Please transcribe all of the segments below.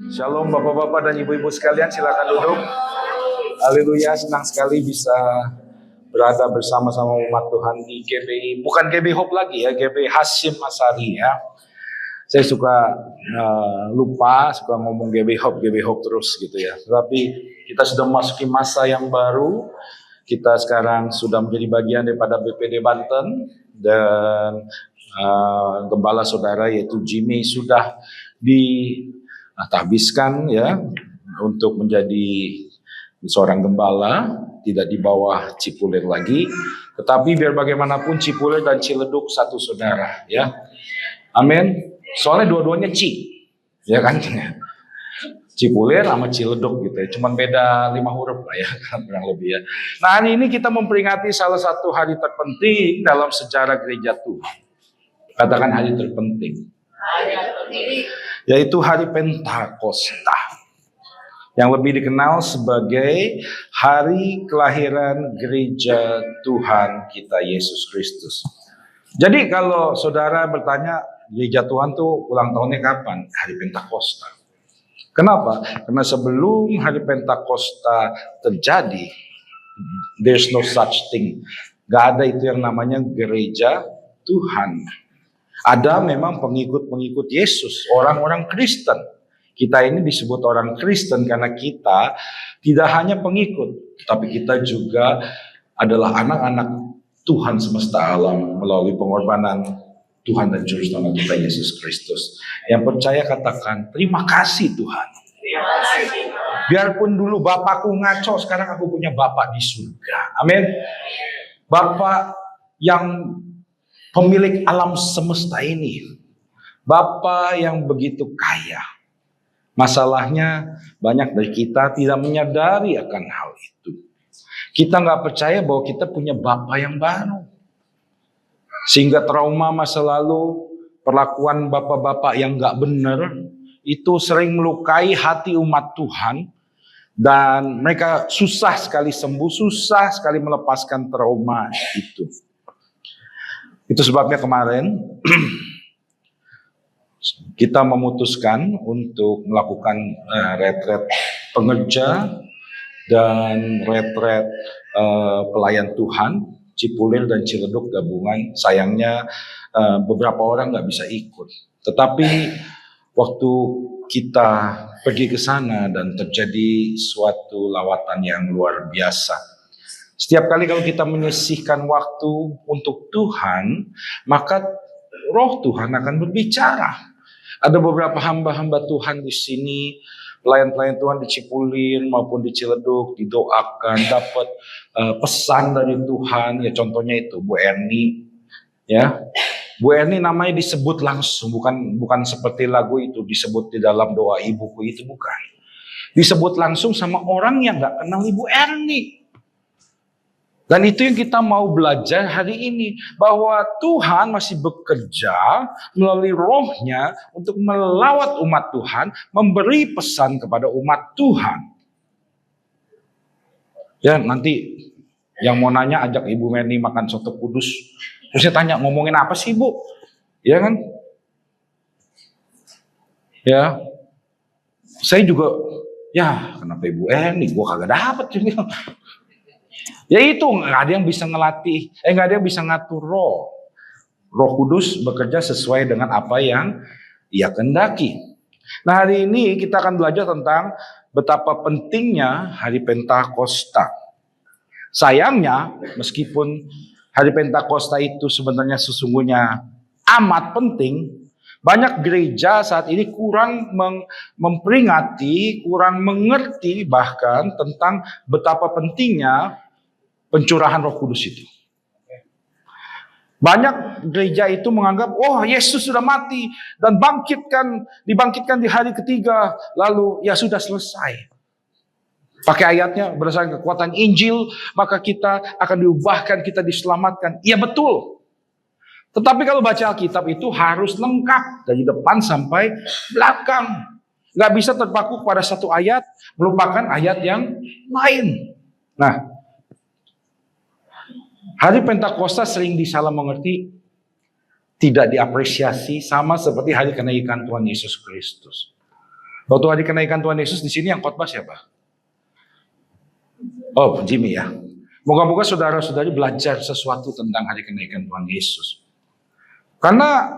Shalom Bapak-Bapak dan Ibu-Ibu sekalian, silakan duduk. Haleluya, senang sekali bisa berada bersama-sama umat Tuhan di GBI. Bukan GBI Hope lagi ya, GBI Hasyim Asy'ari ya. Saya suka lupa, suka ngomong GBI Hope terus gitu ya. Tetapi kita sudah memasuki masa yang baru. Kita sekarang sudah menjadi bagian daripada BPD Banten dan gembala saudara yaitu Jimmy sudah ditahbiskan ya untuk menjadi seorang gembala, tidak di bawah Cipulir lagi, tetapi biar bagaimanapun Cipulir dan Ciledug satu saudara ya. Amin. Soalnya dua-duanya ya kan? Cipulir sama Ciledug gitu ya, cuman beda 5 huruf lah ya, kurang lebih ya. Nah, hari ini kita memperingati salah satu hari terpenting dalam sejarah gereja Tuhan. Katakan hari terpenting. Yaitu hari Pentakosta, yang lebih dikenal sebagai hari kelahiran gereja Tuhan kita Yesus Kristus. Jadi kalau saudara bertanya, gereja Tuhan tuh ulang tahunnya kapan? Hari Pentakosta. Kenapa? Karena sebelum hari Pentakosta terjadi, there's no such thing. Gak ada itu yang namanya gereja Tuhan. Ada memang pengikut-pengikut Yesus, orang-orang Kristen. Kita ini disebut orang Kristen karena kita tidak hanya pengikut, tapi kita juga adalah anak-anak Tuhan semesta alam melalui pengorbanan Tuhan dan Juru Selamat kita Yesus Kristus. Yang percaya katakan, terima kasih Tuhan. Biarpun dulu bapakku ngaco, sekarang aku punya bapak di surga. Amin. Bapak yang pemilik alam semesta ini. Bapak yang begitu kaya. Masalahnya banyak dari kita tidak menyadari akan hal itu. Kita nggak percaya bahwa kita punya Bapa yang baru. Sehingga trauma masa lalu, perlakuan bapak-bapak yang nggak benar, itu sering melukai hati umat Tuhan. Dan mereka susah sekali sembuh, susah sekali melepaskan trauma itu. Itu sebabnya kemarin kita memutuskan untuk melakukan retret pengerja dan retret pelayan Tuhan Cipulir dan Ciledug gabungan. Sayangnya beberapa orang nggak bisa ikut. Tetapi waktu kita pergi ke sana dan terjadi suatu lawatan yang luar biasa. Setiap kali kalau kita menyisihkan waktu untuk Tuhan, maka Roh Tuhan akan berbicara. Ada beberapa hamba-hamba Tuhan di sini, pelayan-pelayan Tuhan di Cipulir maupun di Ciledug didoakan dapat pesan dari Tuhan. Ya contohnya itu Bu Erni, ya Bu Erni namanya disebut langsung, bukan seperti lagu itu disebut di dalam doa ibuku itu, bukan. Disebut langsung sama orang yang nggak kenal Ibu Erni. Dan itu yang kita mau belajar hari ini. Bahwa Tuhan masih bekerja melalui rohnya untuk melawat umat Tuhan. Memberi pesan kepada umat Tuhan. Ya nanti yang mau nanya ajak Ibu Meni makan soto kudus. Terus saya tanya ngomongin apa sih Bu? Ya kan? Ya. Saya juga, ya kenapa Ibu Eni? Gue kagak dapet. Ya itu nggak ada yang bisa ngelatih, nggak ada yang bisa ngatur roh. Roh Kudus bekerja sesuai dengan apa yang Ia kehendaki. Nah hari ini kita akan belajar tentang betapa pentingnya hari Pentakosta. Sayangnya meskipun hari Pentakosta itu sebenarnya sesungguhnya amat penting, banyak gereja saat ini kurang memperingati, kurang mengerti bahkan tentang betapa pentingnya pencurahan Roh Kudus itu. Banyak gereja itu menganggap, oh Yesus sudah mati dan dibangkitkan di hari ketiga, lalu ya sudah selesai. Pakai ayatnya berdasarkan kekuatan Injil, maka kita akan diubahkan, kita diselamatkan. Iya betul. Tetapi kalau baca Alkitab itu harus lengkap dari depan sampai belakang. Gak bisa terpaku pada satu ayat, melupakan ayat yang lain. Nah, hari Pentakosta sering disalah mengerti, tidak diapresiasi sama seperti hari kenaikan Tuhan Yesus Kristus. Waktu hari kenaikan Tuhan Yesus di sini yang khotbah siapa? Oh, Jimmy ya. Moga-moga saudara-saudari belajar sesuatu tentang hari kenaikan Tuhan Yesus. Karena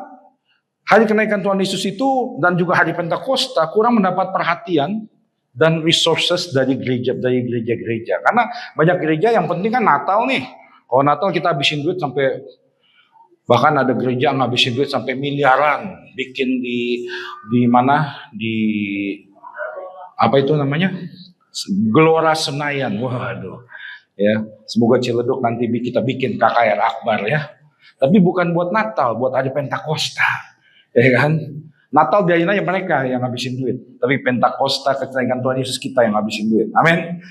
hari kenaikan Tuhan Yesus itu dan juga hari Pentakosta kurang mendapat perhatian dan resources dari gereja-gereja. Karena banyak gereja yang penting kan Natal nih. Kalau Natal kita habisin duit sampai, bahkan ada gereja yang ngabisin duit sampai miliaran, bikin di mana, di apa itu namanya, Gelora Senayan. Waduh, ya semoga Ciledug nanti kita bikin KKR Akbar ya. Tapi bukan buat Natal, buat hari Pentakosta, ya kan? Natal biarin aja mereka yang ngabisin duit, tapi Pentakosta kenaikan Tuhan Yesus kita yang ngabisin duit. Amin.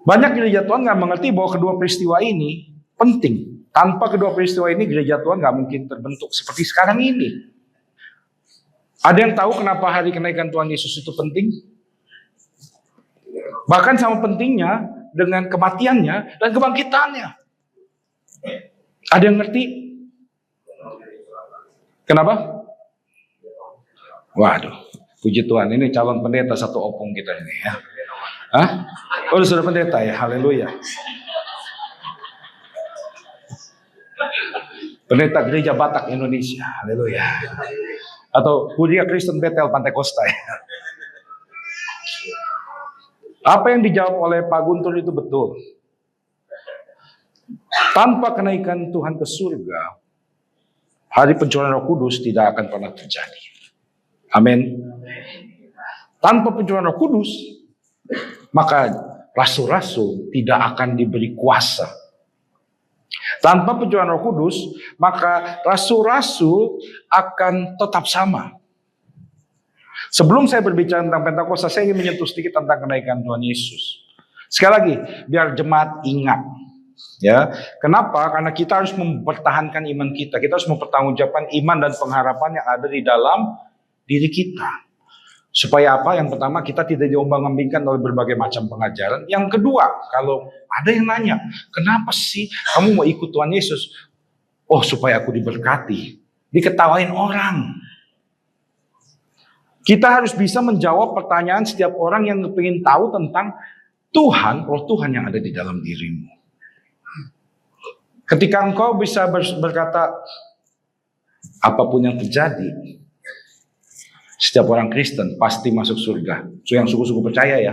Banyak gereja Tuhan nggak mengerti bahwa kedua peristiwa ini penting. Tanpa kedua peristiwa ini gereja Tuhan nggak mungkin terbentuk seperti sekarang ini. Ada yang tahu kenapa hari kenaikan Tuhan Yesus itu penting? Bahkan sama pentingnya dengan kematiannya dan kebangkitannya. Ada yang ngerti? Kenapa? Waduh, puji Tuhan, ini calon pendeta satu opung kita ini ya. Hah? Oh, sudah pendeta ya, haleluya. Pendeta Gereja Batak Indonesia, haleluya. Atau Kuria Kristen Betel Pantai Kosta ya. Apa yang dijawab oleh Pak Guntur itu betul. Tanpa kenaikan Tuhan ke surga, hari pencurahan Roh Kudus tidak akan pernah terjadi. Amin. Tanpa pencurahan Roh Kudus, maka rasul-rasul tidak akan diberi kuasa. Tanpa pencurahan Roh Kudus, maka rasul-rasul akan tetap sama. Sebelum saya berbicara tentang Pentakosta, saya ingin menyentuh sedikit tentang kenaikan Tuhan Yesus. Sekali lagi, biar jemaat ingat. Ya, kenapa? Karena kita harus mempertahankan iman kita. Kita harus mempertanggungjawabkan iman dan pengharapan yang ada di dalam diri kita. Supaya apa? Yang pertama, kita tidak diombang-ambingkan oleh berbagai macam pengajaran. Yang kedua, kalau ada yang nanya, kenapa sih kamu mau ikut Tuhan Yesus? Oh, supaya aku diberkati. Diketawain orang. Kita harus bisa menjawab pertanyaan setiap orang yang ingin tahu tentang Tuhan, Roh Tuhan yang ada di dalam dirimu. Ketika engkau bisa berkata, apapun yang terjadi, setiap orang Kristen pasti masuk surga. So yang suku-suku percaya ya.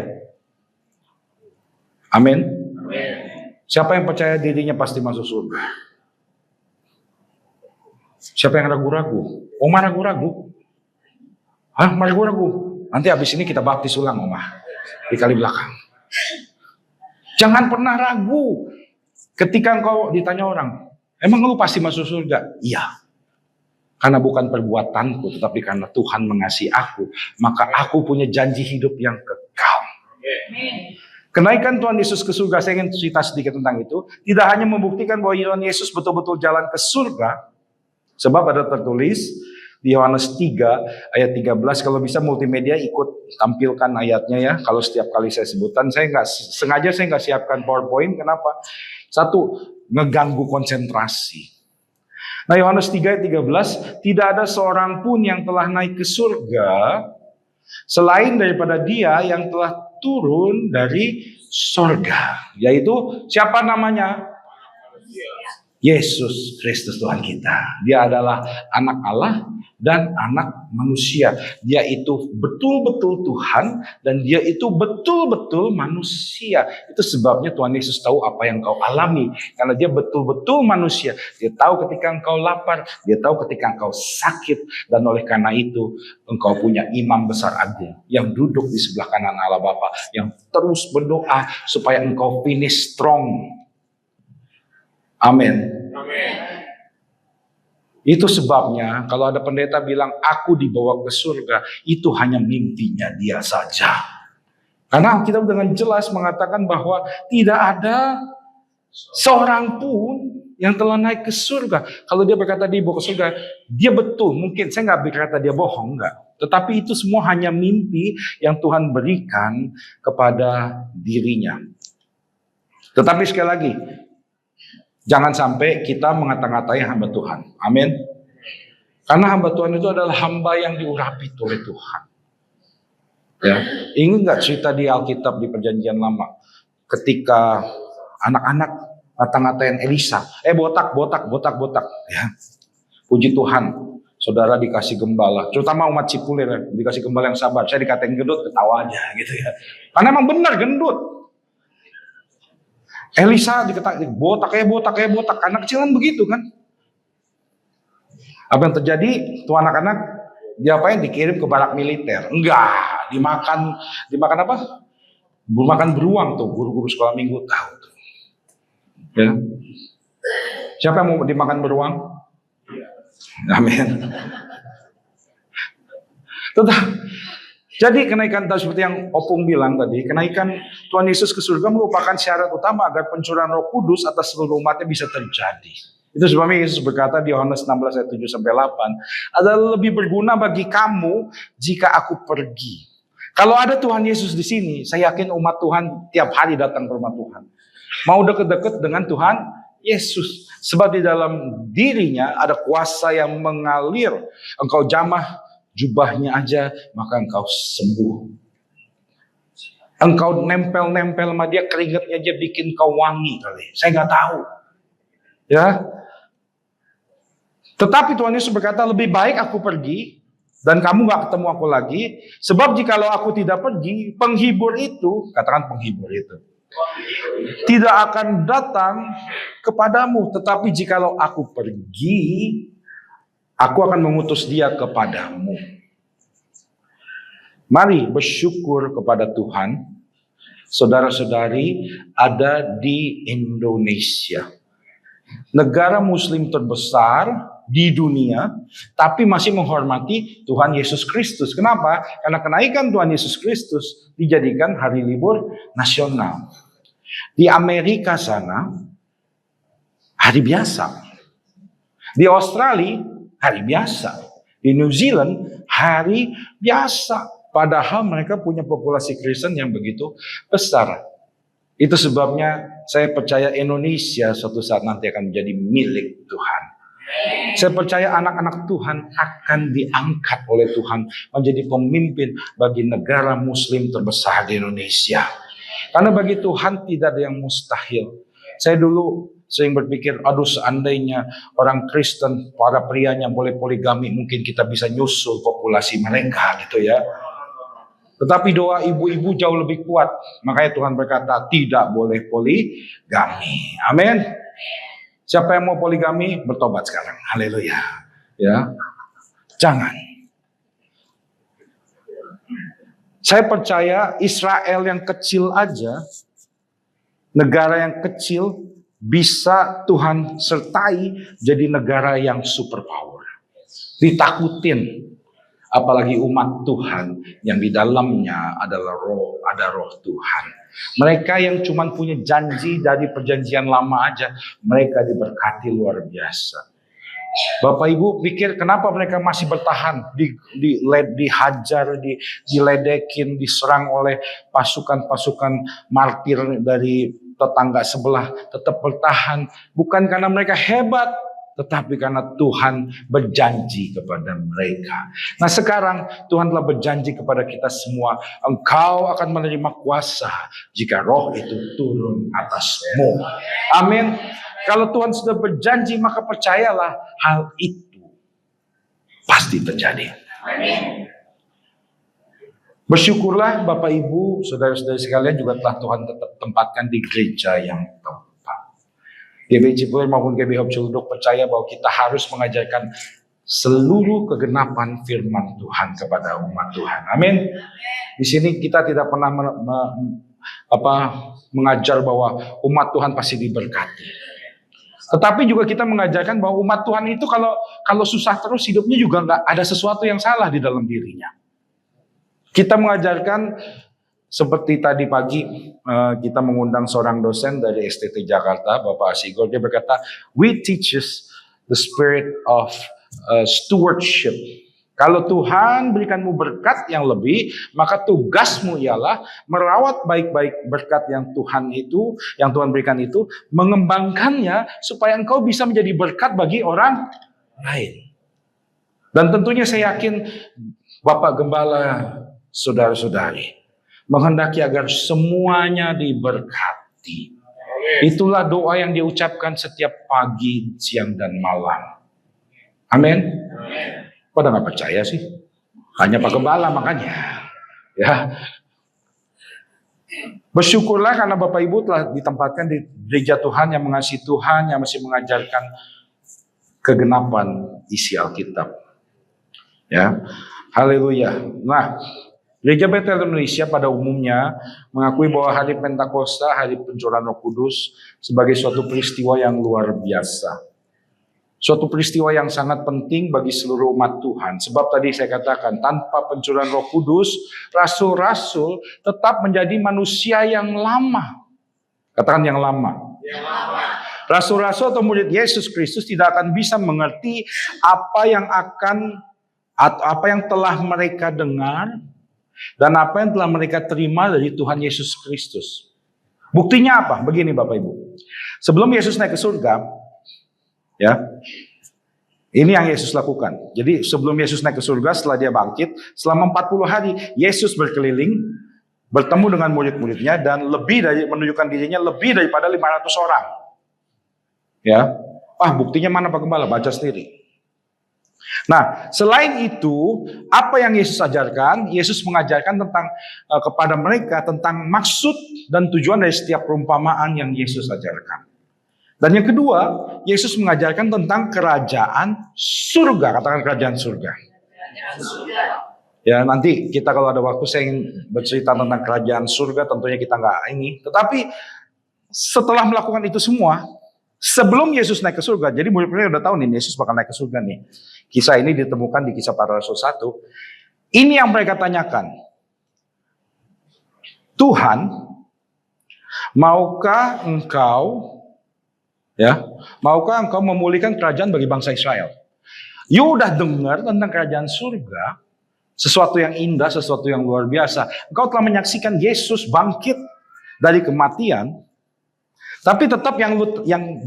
Amin. Siapa yang percaya dirinya pasti masuk surga? Siapa yang ragu-ragu? Oma ragu-ragu? Hah, ragu-ragu? Nanti habis ini kita baptis ulang, Oma. Di kali belakang. Jangan pernah ragu. Ketika engkau ditanya orang, emang lu pasti masuk surga? Iya. Karena bukan perbuatanku, tetapi karena Tuhan mengasihi aku, maka aku punya janji hidup yang kekal. Kenaikan Tuhan Yesus ke surga, saya ingin cerita sedikit tentang itu. Tidak hanya membuktikan bahwa Tuhan Yesus betul-betul jalan ke surga, sebab ada tertulis di Yohanes 3 ayat 13, kalau bisa multimedia ikut tampilkan ayatnya ya. Kalau setiap kali saya sebutan, saya nggak siapkan PowerPoint. Kenapa? Satu, ngeganggu konsentrasi. Nah, Yohanes 3 ayat 13, tidak ada seorang pun yang telah naik ke surga selain daripada Dia yang telah turun dari surga. Yaitu siapa namanya? Yesus Kristus Tuhan kita. Dia adalah anak Allah dan anak manusia. Dia itu betul-betul Tuhan dan dia itu betul-betul manusia. Itu sebabnya Tuhan Yesus tahu apa yang kau alami. Karena dia betul-betul manusia. Dia tahu ketika engkau lapar. Dia tahu ketika engkau sakit. Dan oleh karena itu engkau punya imam besar agung yang duduk di sebelah kanan Allah Bapa, yang terus berdoa supaya engkau finish strong. Amin. Itu sebabnya kalau ada pendeta bilang aku dibawa ke surga, itu hanya mimpinya dia saja. Karena kita dengan jelas mengatakan bahwa tidak ada seorang pun yang telah naik ke surga. Kalau dia berkata dia dibawa ke surga, dia betul. Mungkin saya nggak berkata dia bohong, enggak. Tetapi itu semua hanya mimpi yang Tuhan berikan kepada dirinya. Tetapi sekali lagi, jangan sampai kita mengata-ngatai hamba Tuhan. Amin. Karena hamba Tuhan itu adalah hamba yang diurapi oleh Tuhan. Ya, ingat nggak cerita di Alkitab di Perjanjian Lama ketika anak-anak ngata-ngatain Elisa, botak, ya. Puji Tuhan, saudara dikasih gembala, terutama umat Cipulir ya, dikasih gembala yang sabar. Saya dikatain gendut, ketawa aja gitu ya. Karena emang benar gendut. Elisa dikatain botak, anak kecil kan begitu kan. Apa yang terjadi? Tuh anak-anak diapain? Dikirim ke barak militer. Enggak, dimakan apa? Makan beruang tuh, guru-guru sekolah minggu tahu tuh. Ya. Siapa yang mau dimakan beruang? Amin. Tetap. Jadi kenaikan seperti yang Opung bilang tadi, kenaikan Tuhan Yesus ke surga merupakan syarat utama agar pencurahan Roh Kudus atas seluruh umatnya bisa terjadi. Itu sebabnya Yesus berkata di Yohanes 16 ayat 7 sampai 8, adalah lebih berguna bagi kamu jika aku pergi. Kalau ada Tuhan Yesus di sini, saya yakin umat Tuhan tiap hari datang ke rumah Tuhan. Mau deket-deket dengan Tuhan Yesus. Sebab di dalam dirinya ada kuasa yang mengalir. Engkau jamah jubahnya aja, maka engkau sembuh. Engkau nempel-nempel sama dia, keringatnya aja bikin kau wangi kali. Saya nggak tahu. Ya. Tetapi Tuhan Yesus berkata, lebih baik aku pergi dan kamu gak ketemu aku lagi. Sebab jikalau aku tidak pergi, penghibur itu, katakan penghibur itu, tidak akan datang kepadamu. Tetapi jikalau aku pergi, aku akan mengutus dia kepadamu. Mari bersyukur kepada Tuhan. Saudara-saudari ada di Indonesia. Negara muslim terbesar di dunia, tapi masih menghormati Tuhan Yesus Kristus. Kenapa? Karena kenaikan Tuhan Yesus Kristus dijadikan hari libur nasional. Di Amerika sana, hari biasa. Di Australia, hari biasa. Di New Zealand, hari biasa. Padahal mereka punya populasi Kristen yang begitu besar. Itu sebabnya saya percaya Indonesia suatu saat nanti akan menjadi milik Tuhan. Saya percaya anak-anak Tuhan akan diangkat oleh Tuhan menjadi pemimpin bagi negara muslim terbesar di Indonesia. Karena bagi Tuhan tidak ada yang mustahil. Saya dulu sering berpikir, aduh seandainya orang Kristen, para prianya boleh poligami, mungkin kita bisa nyusul populasi mereka gitu ya. Tetapi doa ibu-ibu jauh lebih kuat. Makanya Tuhan berkata tidak boleh poligami. Amin. Siapa yang mau poligami bertobat sekarang. Haleluya. Ya. Jangan. Saya percaya Israel yang kecil aja, negara yang kecil bisa Tuhan sertai jadi negara yang superpower. Ditakutin. Apalagi umat Tuhan yang di dalamnya adalah ada roh Tuhan. Mereka yang cuma punya janji dari perjanjian lama aja, mereka diberkati luar biasa. Bapak Ibu pikir kenapa mereka masih bertahan, dihajar, diledekin, diserang oleh pasukan-pasukan martir dari tetangga sebelah, tetap bertahan. Bukan karena mereka hebat, tetapi karena Tuhan berjanji kepada mereka. Nah sekarang Tuhan telah berjanji kepada kita semua, engkau akan menerima kuasa jika roh itu turun atasmu. Amin. Kalau Tuhan sudah berjanji, maka percayalah hal itu pasti terjadi. Amin. Bersyukurlah Bapak Ibu, saudara-saudari sekalian juga telah Tuhan tetap tempatkan di gereja yang tepat. GBI Cipulir maupun GBI Hope Ciledug percaya bahwa kita harus mengajarkan seluruh kegenapan firman Tuhan kepada umat Tuhan. Amin. Di sini kita tidak pernah mengajar bahwa umat Tuhan pasti diberkati. Tetapi juga kita mengajarkan bahwa umat Tuhan itu kalau susah terus hidupnya juga nggak ada sesuatu yang salah di dalam dirinya. Kita mengajarkan seperti tadi pagi kita mengundang seorang dosen dari STT Jakarta, Bapak Asigor. Dia berkata, we teaches the spirit of stewardship. Kalau Tuhan berikanmu berkat yang lebih, maka tugasmu ialah merawat baik-baik berkat yang Tuhan berikan itu, mengembangkannya supaya engkau bisa menjadi berkat bagi orang lain. Dan tentunya saya yakin Bapak Gembala saudara-saudari, menghendaki agar semuanya diberkati. Itulah doa yang diucapkan setiap pagi, siang, dan malam. Amin. Pada nggak percaya sih? Hanya Pak Gembala makanya. Ya. Bersyukurlah karena Bapak Ibu telah ditempatkan di gereja Tuhan yang mengasihi Tuhan, yang masih mengajarkan kegenapan isi Alkitab. Ya. Haleluya. Nah, Gereja Betel Indonesia pada umumnya mengakui bahwa hari Pentakosta, hari pencurahan Roh Kudus, sebagai suatu peristiwa yang luar biasa. Suatu peristiwa yang sangat penting bagi seluruh umat Tuhan. Sebab tadi saya katakan, tanpa pencurahan Roh Kudus, rasul-rasul tetap menjadi manusia yang lama. Katakan yang lama. Rasul-rasul atau murid Yesus Kristus tidak akan bisa mengerti apa yang telah mereka dengar, dan apa yang telah mereka terima dari Tuhan Yesus Kristus. Buktinya apa? Begini Bapak Ibu. Sebelum Yesus naik ke surga, ya, ini yang Yesus lakukan. Jadi sebelum Yesus naik ke surga, setelah dia bangkit, selama 40 hari, Yesus berkeliling, bertemu dengan murid-muridnya, dan menunjukkan dirinya lebih daripada 500 orang. Ya, buktinya mana Pak Gembala? Baca sendiri. Nah, selain itu, apa yang Yesus ajarkan? Yesus mengajarkan kepada mereka tentang maksud dan tujuan dari setiap perumpamaan yang Yesus ajarkan. Dan yang kedua, Yesus mengajarkan tentang kerajaan surga. Katakan kerajaan surga. Ya, nanti kita kalau ada waktu saya ingin bercerita tentang kerajaan surga. Tentunya kita nggak ini. Tetapi setelah melakukan itu semua, sebelum Yesus naik ke surga, jadi murid-murid udah tahu nih Yesus bakal naik ke surga nih. Kisah ini ditemukan di Kisah Para Rasul 1. Ini yang mereka tanyakan. Tuhan, maukah engkau memulihkan kerajaan bagi bangsa Israel? You udah dengar tentang kerajaan surga, sesuatu yang indah, sesuatu yang luar biasa. Engkau telah menyaksikan Yesus bangkit dari kematian, tapi tetap yang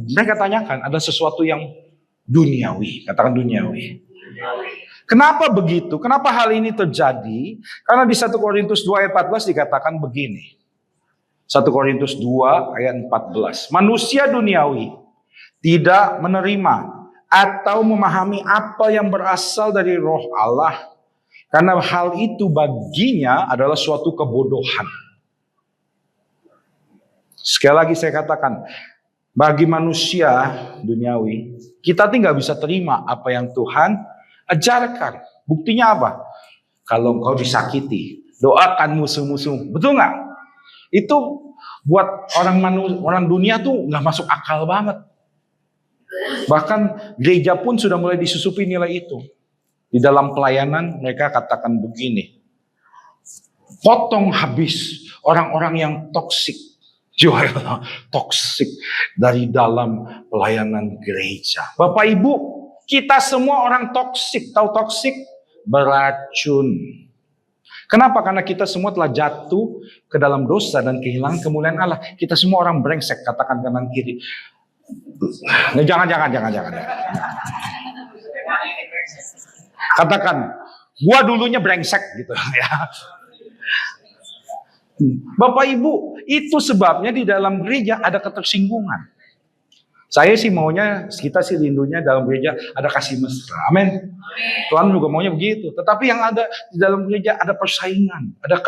mereka tanyakan ada sesuatu yang duniawi. Katakan duniawi. Kenapa begitu? Kenapa hal ini terjadi? Karena di 1 Korintus 2 ayat 14 dikatakan begini. 1 Korintus 2 ayat 14. Manusia duniawi tidak menerima atau memahami apa yang berasal dari Roh Allah. Karena hal itu baginya adalah suatu kebodohan. Sekali lagi saya katakan, bagi manusia duniawi, kita tidak bisa terima apa yang Tuhan ajarkan. Buktinya apa? Kalau engkau disakiti, doakan musuh-musuh. Betul nggak? Itu buat orang dunia tuh nggak masuk akal banget. Bahkan gereja pun sudah mulai disusupi nilai itu. Di dalam pelayanan mereka katakan begini, potong habis orang-orang yang toksik. Toksik dari dalam pelayanan gereja. Bapak Ibu, kita semua orang toksik. Tahu toksik? Beracun. Kenapa? Karena kita semua telah jatuh ke dalam dosa dan kehilangan kemuliaan Allah. Kita semua orang brengsek, katakan kanan kiri. Jangan. Katakan, gua dulunya brengsek gitu ya. Bapak Ibu, itu sebabnya di dalam gereja ada ketersinggungan. Saya sih maunya, kita sih rindunya dalam gereja ada kasih mesra. Amin. Tuhan juga maunya begitu. Tetapi yang ada di dalam gereja ada persaingan, ada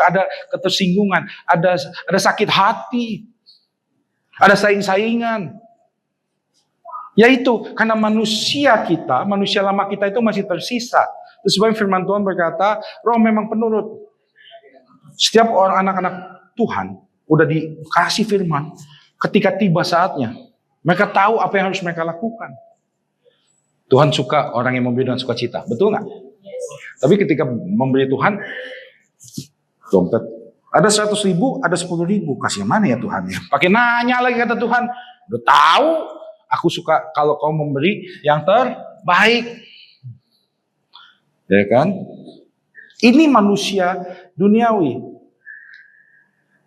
ketersinggungan, ada sakit hati, ada saing-saingan. Yaitu karena manusia lama kita itu masih tersisa. Terus sebab firman Tuhan berkata, Roh memang penurut. Setiap orang anak-anak Tuhan udah dikasih firman, ketika tiba saatnya, mereka tahu apa yang harus mereka lakukan. Tuhan suka orang yang memberi dengan sukacita, betul nggak? Tapi ketika memberi Tuhan, dompet ada 100.000, ada 10.000, kasih mana ya Tuhan ya? Pakai nanya lagi kata Tuhan, udah tahu, aku suka kalau kau memberi yang terbaik, ya kan? Ini manusia duniawi.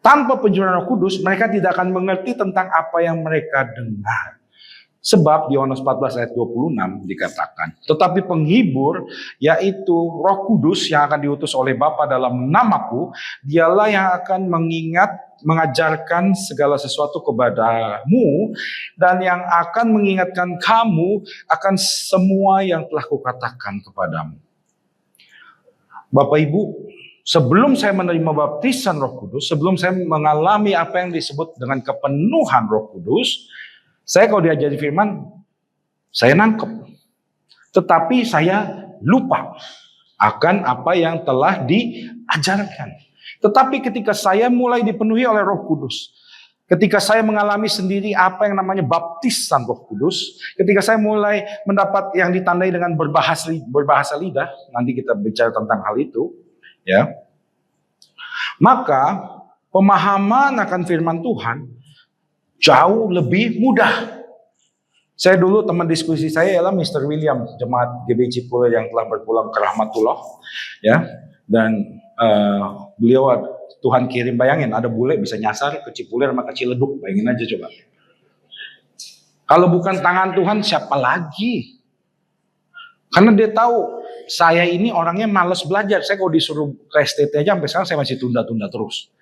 Tanpa pencurahan Roh Kudus, mereka tidak akan mengerti tentang apa yang mereka dengar. Sebab di Yohanes 14 ayat 26 dikatakan, tetapi penghibur, yaitu Roh Kudus yang akan diutus oleh Bapa dalam namaku, dialah yang akan mengajarkan segala sesuatu kepadamu, dan yang akan mengingatkan kamu akan semua yang telah kukatakan kepadamu. Bapak Ibu, sebelum saya menerima baptisan Roh Kudus, sebelum saya mengalami apa yang disebut dengan kepenuhan Roh Kudus, saya kalau diajari firman, saya nangkep. Tetapi saya lupa akan apa yang telah diajarkan. Tetapi ketika saya mulai dipenuhi oleh Roh Kudus, ketika saya mengalami sendiri apa yang namanya baptisan Roh Kudus, ketika saya mulai mendapat yang ditandai dengan berbahasa lidah, nanti kita bicara tentang hal itu, ya. Maka pemahaman akan firman Tuhan jauh lebih mudah. Saya dulu teman diskusi saya ialah Mr. William, jemaat GB Cipulir yang telah berpulang ke rahmatullah, ya. Dan beliau Tuhan kirim, bayangin ada bule bisa nyasar ke Cipulir sama ke Ciledug, bayangin aja coba. Kalau bukan tangan Tuhan siapa lagi? Karena dia tahu saya ini orangnya malas belajar. Saya kalau disuruh ke STT aja sampai sekarang saya masih tunda-tunda terus.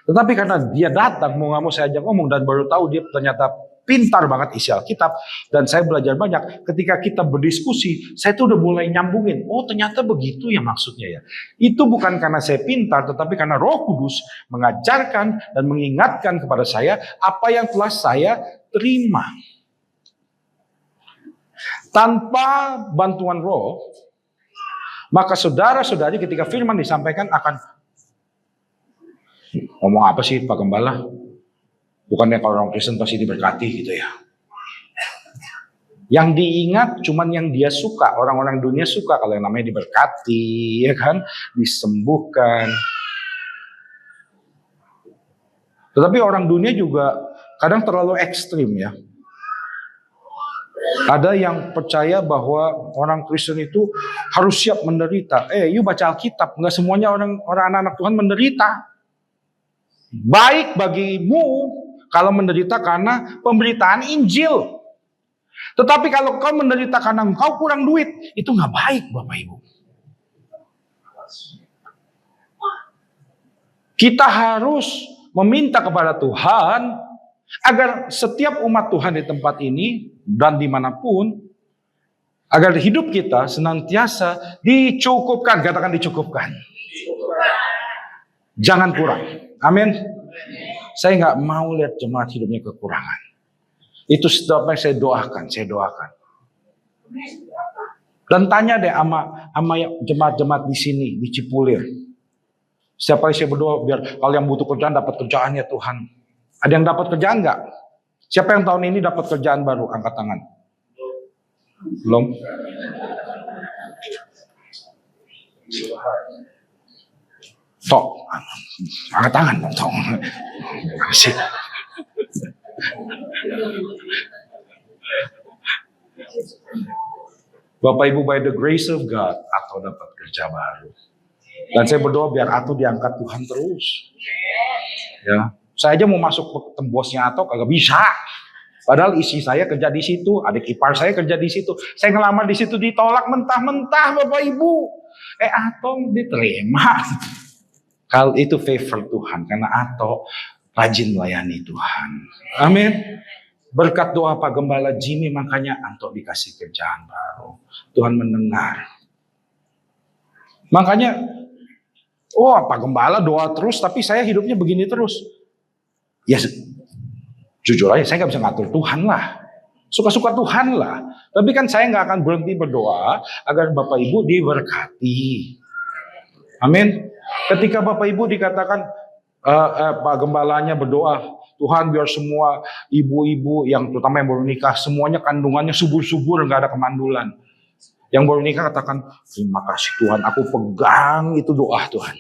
Tetapi karena dia datang, mau gak mau saya ajak ngomong, dan baru tahu dia ternyata pintar banget isi Alkitab, dan saya belajar banyak. Ketika kita berdiskusi, saya tuh udah mulai nyambungin, oh ternyata begitu ya maksudnya ya. Itu bukan karena saya pintar, tetapi karena Roh Kudus mengajarkan dan mengingatkan kepada saya apa yang telah saya terima. Tanpa bantuan Roh, maka saudara-saudari ketika firman disampaikan akan ngomong apa sih Pak Gembala? Bukannya kalau orang Kristen pasti diberkati gitu ya. Yang diingat cuman yang dia suka. Orang-orang dunia suka kalau yang namanya diberkati, ya kan? Disembuhkan. Tetapi orang dunia juga kadang terlalu ekstrim ya. Ada yang percaya bahwa orang Kristen itu harus siap menderita. You baca Alkitab, nggak semuanya orang anak-anak Tuhan menderita. Baik bagimu kalau menderita karena pemberitaan Injil. Tetapi kalau kau menderita karena kau kurang duit, itu nggak baik Bapak Ibu. Kita harus meminta kepada Tuhan agar setiap umat Tuhan di tempat ini dan dimanapun, agar hidup kita senantiasa dicukupkan. Katakan dicukupkan. Jangan kurang. Amin. Saya nggak mau lihat jemaat hidupnya kekurangan. Itu sebabnya saya doakan. Dan tanya deh sama jemaat-jemaat di sini, di Cipulir. Setiap kali saya berdoa, biar kalau yang butuh kerjaan dapat kerjaan ya Tuhan. Ada yang dapat kerjaan nggak? Siapa yang tahun ini dapat kerjaan baru? Angkat tangan. Belum? Tok, angkat tangan dong, Tok. Asik. Bapak Ibu, by the grace of God, Ato dapat kerja baru. Dan saya berdoa biar Ato diangkat Tuhan terus. Ya, saya aja mau masuk ke tembosnya Ato kagak bisa. Padahal isi saya kerja di situ, adik ipar saya kerja di situ. Saya ngelamar di situ ditolak mentah-mentah Bapak Ibu. Ato diterima. Kalau itu favor Tuhan, karena Ato rajin melayani Tuhan. Amin. Berkat doa Pak Gembala Jimmy, makanya Ato dikasih kerjaan baru. Tuhan mendengar. Makanya, Pak Gembala doa terus, tapi saya hidupnya begini terus. Ya, jujur aja, saya nggak bisa ngatur Tuhan lah. Suka-suka Tuhan lah. Tapi kan saya nggak akan berhenti berdoa agar Bapak Ibu diberkati. Amin. Ketika Bapak Ibu dikatakan Pak Gembalanya berdoa, Tuhan biar semua ibu-ibu yang terutama yang baru nikah semuanya kandungannya subur-subur, nggak ada kemandulan. Yang baru nikah katakan, terima kasih Tuhan, aku pegang itu doa Tuhan.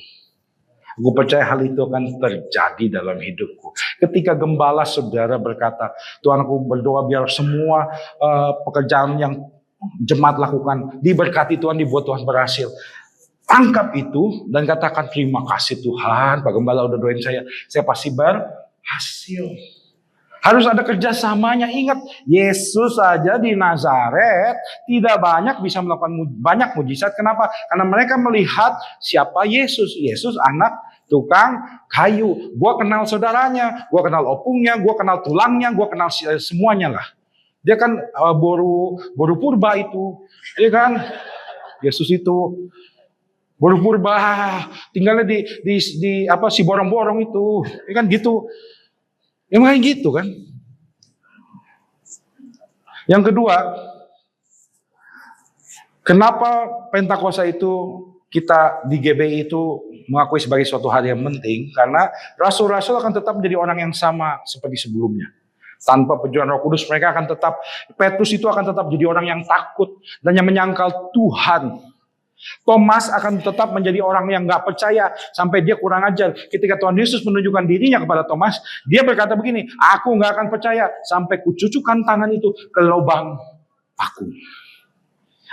Aku percaya hal itu akan terjadi dalam hidupku. Ketika gembala saudara berkata, Tuhan aku berdoa biar semua pekerjaan yang jemaat lakukan diberkati Tuhan, dibuat Tuhan berhasil. Tangkap itu dan katakan terima kasih Tuhan, Pak Gembala udah doain saya pasti berhasil. Harus ada kerjasamanya. Ingat, Yesus saja di Nazaret tidak banyak bisa melakukan banyak mujizat. Kenapa? Karena mereka melihat siapa Yesus. Yesus anak tukang kayu. Gua kenal saudaranya, gua kenal opungnya, gua kenal tulangnya, gua kenal semuanya lah. Dia kan boru purba itu, dia kan Yesus itu boru purba, tinggalnya di apa si borong-borong itu, dia kan gitu. Emang gitu kan? Yang kedua, kenapa Pentakosta itu kita di GBI itu mengakui sebagai suatu hari yang penting? Karena rasul-rasul akan tetap menjadi orang yang sama seperti sebelumnya. Tanpa pejuang Roh Kudus mereka akan tetap, Petrus itu akan tetap jadi orang yang takut dan yang menyangkal Tuhan. Thomas akan tetap menjadi orang yang gak percaya sampai dia kurang ajar. Ketika Tuhan Yesus menunjukkan dirinya kepada Thomas, dia berkata begini, aku gak akan percaya sampai kucucukkan tangan itu ke lubang paku.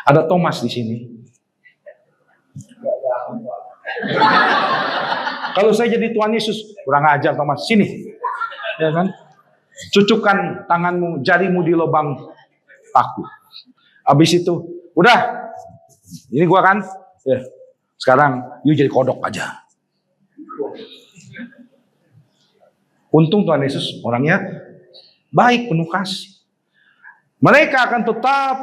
Ada Thomas di sini. Kalau saya jadi Tuhan Yesus, kurang ajar Thomas, sini, ya kan? Cucukkan tanganmu, jarimu di lubang paku. Habis itu, udah. Ini gua kan, ya. Sekarang you jadi kodok aja. Untung Tuhan Yesus orangnya baik, penuh kasih. Mereka akan tetap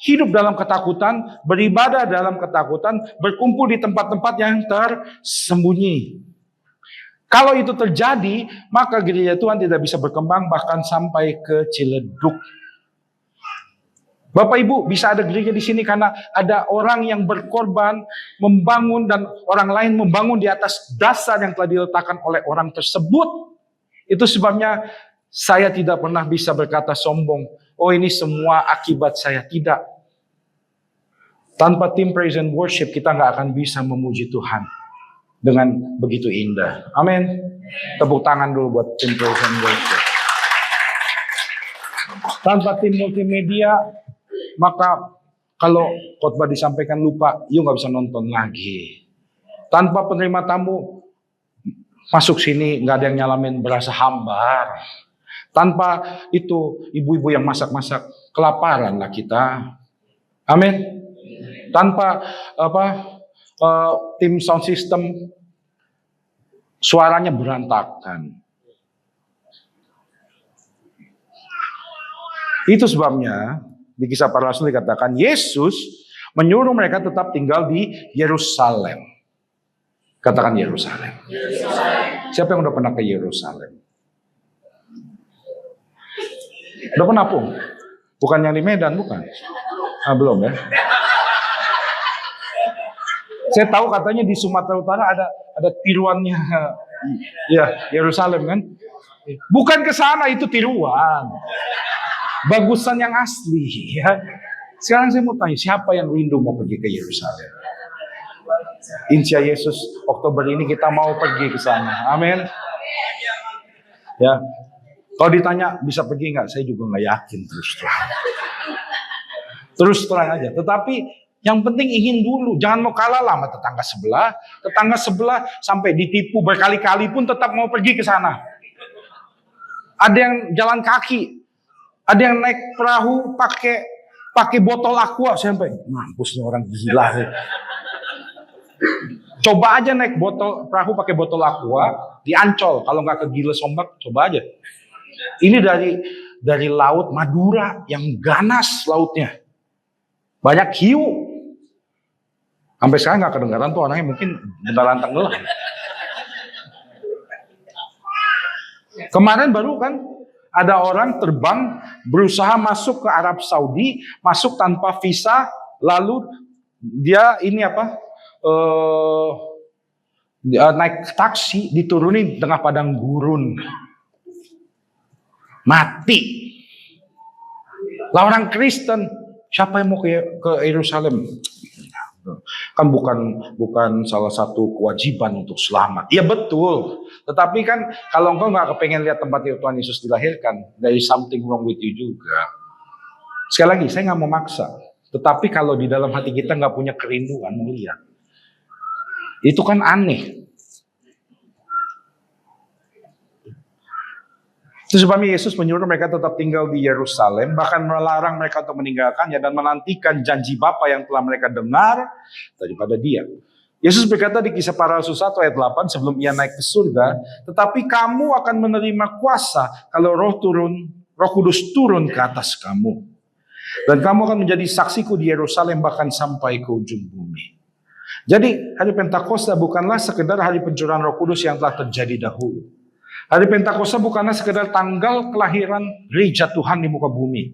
hidup dalam ketakutan, beribadah dalam ketakutan, berkumpul di tempat-tempat yang tersembunyi. Kalau itu terjadi, maka gereja Tuhan tidak bisa berkembang bahkan sampai ke Ciledug. Bapak Ibu, bisa ada gereja di sini karena ada orang yang berkorban, membangun, dan orang lain membangun di atas dasar yang telah diletakkan oleh orang tersebut. Itu sebabnya saya tidak pernah bisa berkata sombong, oh ini semua akibat saya. Tidak. Tanpa tim praise and worship, kita nggak akan bisa memuji Tuhan dengan begitu indah. Amin. Tepuk tangan dulu buat tim praise and worship. Tanpa tim multimedia, maka kalau khotbah disampaikan lupa, you nggak bisa nonton lagi. Tanpa penerima tamu, masuk sini nggak ada yang nyalamin berasa hambar. Tanpa itu ibu-ibu yang masak-masak, kelaparan lah kita. Amin. Tanpa tim sound system, suaranya berantakan. Itu sebabnya di Kisah Para Rasul dikatakan Yesus menyuruh mereka tetap tinggal di Yerusalem. Katakan Yerusalem. Siapa yang udah pernah ke Yerusalem? Udah pernah pun? Bukan yang di Medan, bukan? Belum ya. Saya tahu katanya di Sumatera Utara ada tiruannya, ya Yerusalem kan? Bukan ke sana, itu tiruan. Bagusan yang asli. Ya. Sekarang saya mau tanya, siapa yang rindu mau pergi ke Yerusalem? Insya Yesus, Oktober ini kita mau pergi ke sana. Amin. Ya. Kalau ditanya bisa pergi nggak? Saya juga nggak yakin terus terang. Terus terang aja. Tetapi yang penting ingin dulu. Jangan mau kalah lah sama tetangga sebelah. Tetangga sebelah sampai ditipu berkali-kali pun tetap mau pergi ke sana. Ada yang jalan kaki. Ada yang naik perahu pakai botol aqua sampai mampus orang gila. Coba aja naik perahu pakai botol aqua di Ancol, kalau nggak ke Giles ombak, coba aja. Ini dari laut Madura yang ganas lautnya, banyak hiu. Sampai sekarang nggak kedengaran tuh orangnya, mungkin beneran tenggelam. Kemarin baru kan ada orang terbang berusaha masuk ke Arab Saudi, masuk tanpa visa, lalu dia ini naik taksi, diturunin di tengah padang gurun, mati. Lah orang Kristen, siapa yang mau ke Yerusalem? Kan bukan salah satu kewajiban untuk selamat. Iya betul. Tetapi kan kalau engkau nggak kepengen lihat tempat Tuhan Yesus dilahirkan, there is something wrong with you juga. Sekali lagi, saya nggak mau maksa. Tetapi kalau di dalam hati kita nggak punya kerinduan mau lihat, itu kan aneh. Itu sebabnya Yesus menyuruh mereka tetap tinggal di Yerusalem, bahkan melarang mereka untuk meninggalkannya dan menantikan janji Bapa yang telah mereka dengar daripada Dia. Yesus berkata di Kisah Para Rasul 1 ayat 8 sebelum Ia naik ke surga, tetapi kamu akan menerima kuasa kalau Roh Kudus turun ke atas kamu. Dan kamu akan menjadi saksiku di Yerusalem bahkan sampai ke ujung bumi. Jadi hari Pentakosta bukanlah sekedar hari pencurahan Roh Kudus yang telah terjadi dahulu. Hari Pentakosta bukanlah sekedar tanggal kelahiran gereja Tuhan di muka bumi.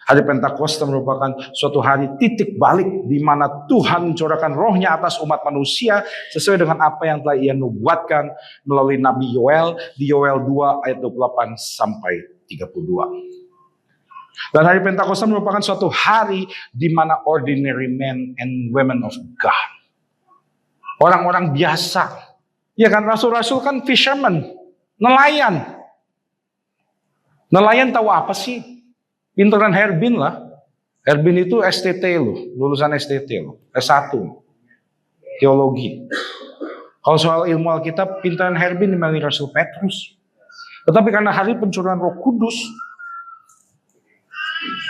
Hari Pentakosta merupakan suatu hari titik balik di mana Tuhan mencurahkan rohnya atas umat manusia sesuai dengan apa yang telah Ia nubuatkan melalui Nabi Yoel di Yoel 2 ayat 28 sampai 32. Dan hari Pentakosta merupakan suatu hari di mana ordinary men and women of God, orang-orang biasa, ya kan, rasul-rasul kan fisherman, nelayan. Nelayan tahu apa sih? Pinteran Herbin lah. Herbin itu STT loh, lulusan STT loh, S1, teologi. Kalau soal ilmu Alkitab, pinteran Herbin dimiliki Rasul Petrus. Tetapi karena hari pencurahan Roh Kudus,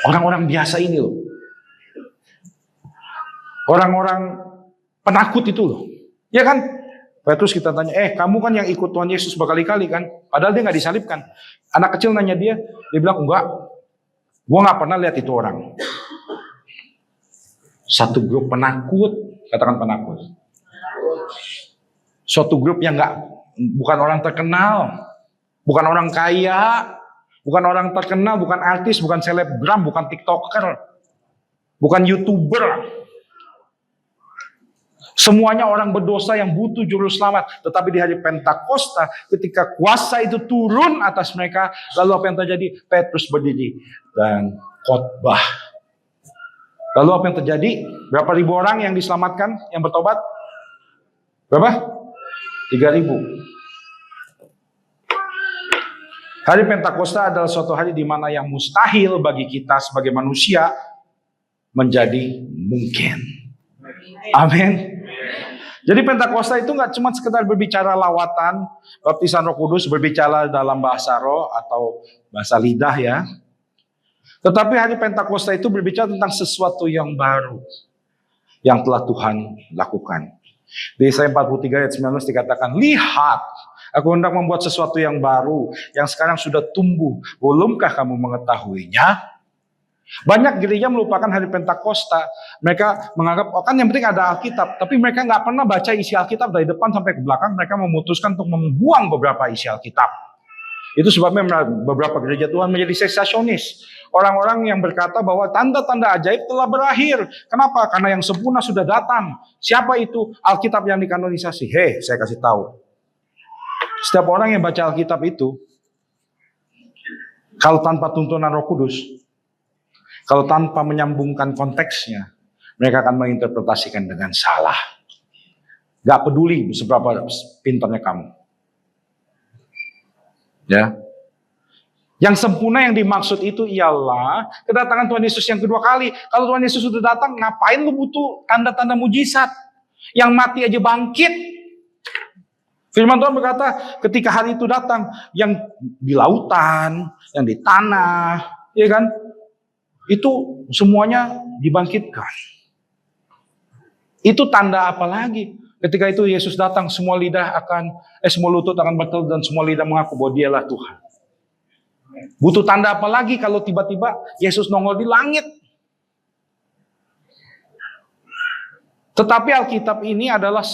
orang-orang biasa ini loh, orang-orang penakut itu loh, ya kan? Petrus kita tanya, kamu kan yang ikut Tuhan Yesus berkali-kali kan? Padahal dia nggak disalibkan. Anak kecil nanya dia bilang enggak, gua nggak pernah lihat itu orang. Satu grup penakut, katakan penakut. Suatu grup yang bukan orang terkenal, bukan orang kaya, bukan orang terkenal, bukan artis, bukan selebgram, bukan tiktoker, bukan youtuber. Semuanya orang berdosa yang butuh juru selamat. Tetapi di hari Pentakosta, ketika kuasa itu turun atas mereka, lalu apa yang terjadi? Petrus berdiri dan khotbah. Lalu apa yang terjadi? Berapa ribu orang yang diselamatkan, yang bertobat? Berapa? 3.000. Hari Pentakosta adalah suatu hari di mana yang mustahil bagi kita sebagai manusia menjadi mungkin. Amin. Jadi Pentakosta itu nggak cuma sekedar berbicara lawatan, baptisan Roh Kudus, berbicara dalam bahasa roh atau bahasa lidah ya. Tetapi hari Pentakosta itu berbicara tentang sesuatu yang baru yang telah Tuhan lakukan. Di Yesaya 43 ayat 19 dikatakan, lihat, aku hendak membuat sesuatu yang baru, yang sekarang sudah tumbuh. Belumkah kamu mengetahuinya? Banyak gereja melupakan hari Pentakosta. Mereka menganggap, kan yang penting ada Alkitab. Tapi mereka nggak pernah baca isi Alkitab dari depan sampai ke belakang. Mereka memutuskan untuk membuang beberapa isi Alkitab. Itu sebabnya beberapa gereja Tuhan menjadi sensasionis. Orang-orang yang berkata bahwa tanda-tanda ajaib telah berakhir. Kenapa? Karena yang sempurna sudah datang. Siapa itu? Alkitab yang dikanonisasi. Saya kasih tahu. Setiap orang yang baca Alkitab itu, kalau tanpa tuntunan Roh Kudus, kalau tanpa menyambungkan konteksnya, mereka akan menginterpretasikan dengan salah. Gak peduli seberapa pintarnya kamu. Ya. Yang sempurna yang dimaksud itu ialah kedatangan Tuhan Yesus yang kedua kali. Kalau Tuhan Yesus sudah datang, ngapain lu butuh tanda-tanda mujizat? Yang mati aja bangkit. Firman Tuhan berkata, ketika hari itu datang, yang di lautan, yang di tanah, ya kan? Itu semuanya dibangkitkan. Itu tanda apa lagi? Ketika itu Yesus datang, semua lutut akan bertelut dan semua lidah mengaku bahwa Dialah Tuhan. Butuh tanda apa lagi kalau tiba-tiba Yesus nongol di langit? Tetapi Alkitab ini adalah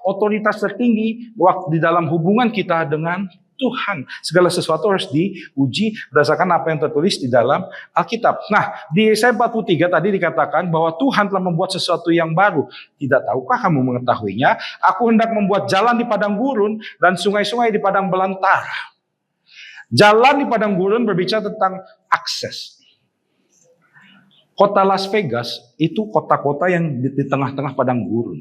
otoritas tertinggi di dalam hubungan kita dengan Tuhan. Segala sesuatu harus diuji berdasarkan apa yang tertulis di dalam Alkitab. Nah, di Yesaya 43 tadi dikatakan bahwa Tuhan telah membuat sesuatu yang baru. Tidak tahukah kamu mengetahuinya? Aku hendak membuat jalan di padang gurun dan sungai-sungai di padang belantara. Jalan di padang gurun berbicara tentang akses. Kota Las Vegas itu kota-kota yang di tengah-tengah padang gurun.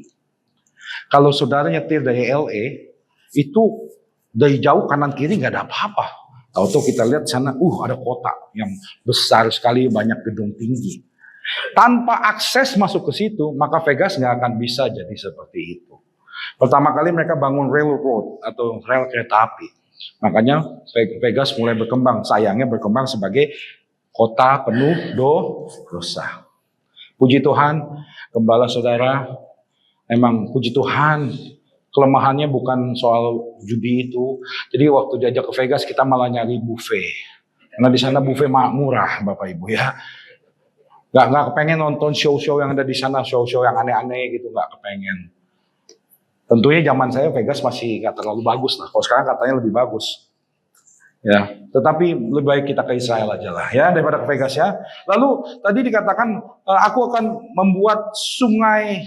Kalau saudara nyetir dari LA, itu dari jauh kanan kiri nggak ada apa-apa. Tahu-tahu kita lihat sana, ada kota yang besar sekali, banyak gedung tinggi. Tanpa akses masuk ke situ, maka Vegas nggak akan bisa jadi seperti itu. Pertama kali mereka bangun railroad atau rel kereta api. Makanya Vegas mulai berkembang. Sayangnya berkembang sebagai kota penuh dosa. Puji Tuhan, gembala saudara, emang puji Tuhan, kelemahannya bukan soal judi itu. Jadi waktu diajak ke Vegas kita malah nyari buffet. Karena di sana buffet murah, Bapak Ibu ya. Gak kepengen nonton show-show yang ada di sana, show-show yang aneh-aneh gitu, gak kepengen. Tentunya zaman saya Vegas masih gak terlalu bagus lah. Kalau sekarang katanya lebih bagus. Ya, tetapi lebih baik kita ke Israel aja lah ya daripada ke Vegas ya. Lalu tadi dikatakan aku akan membuat sungai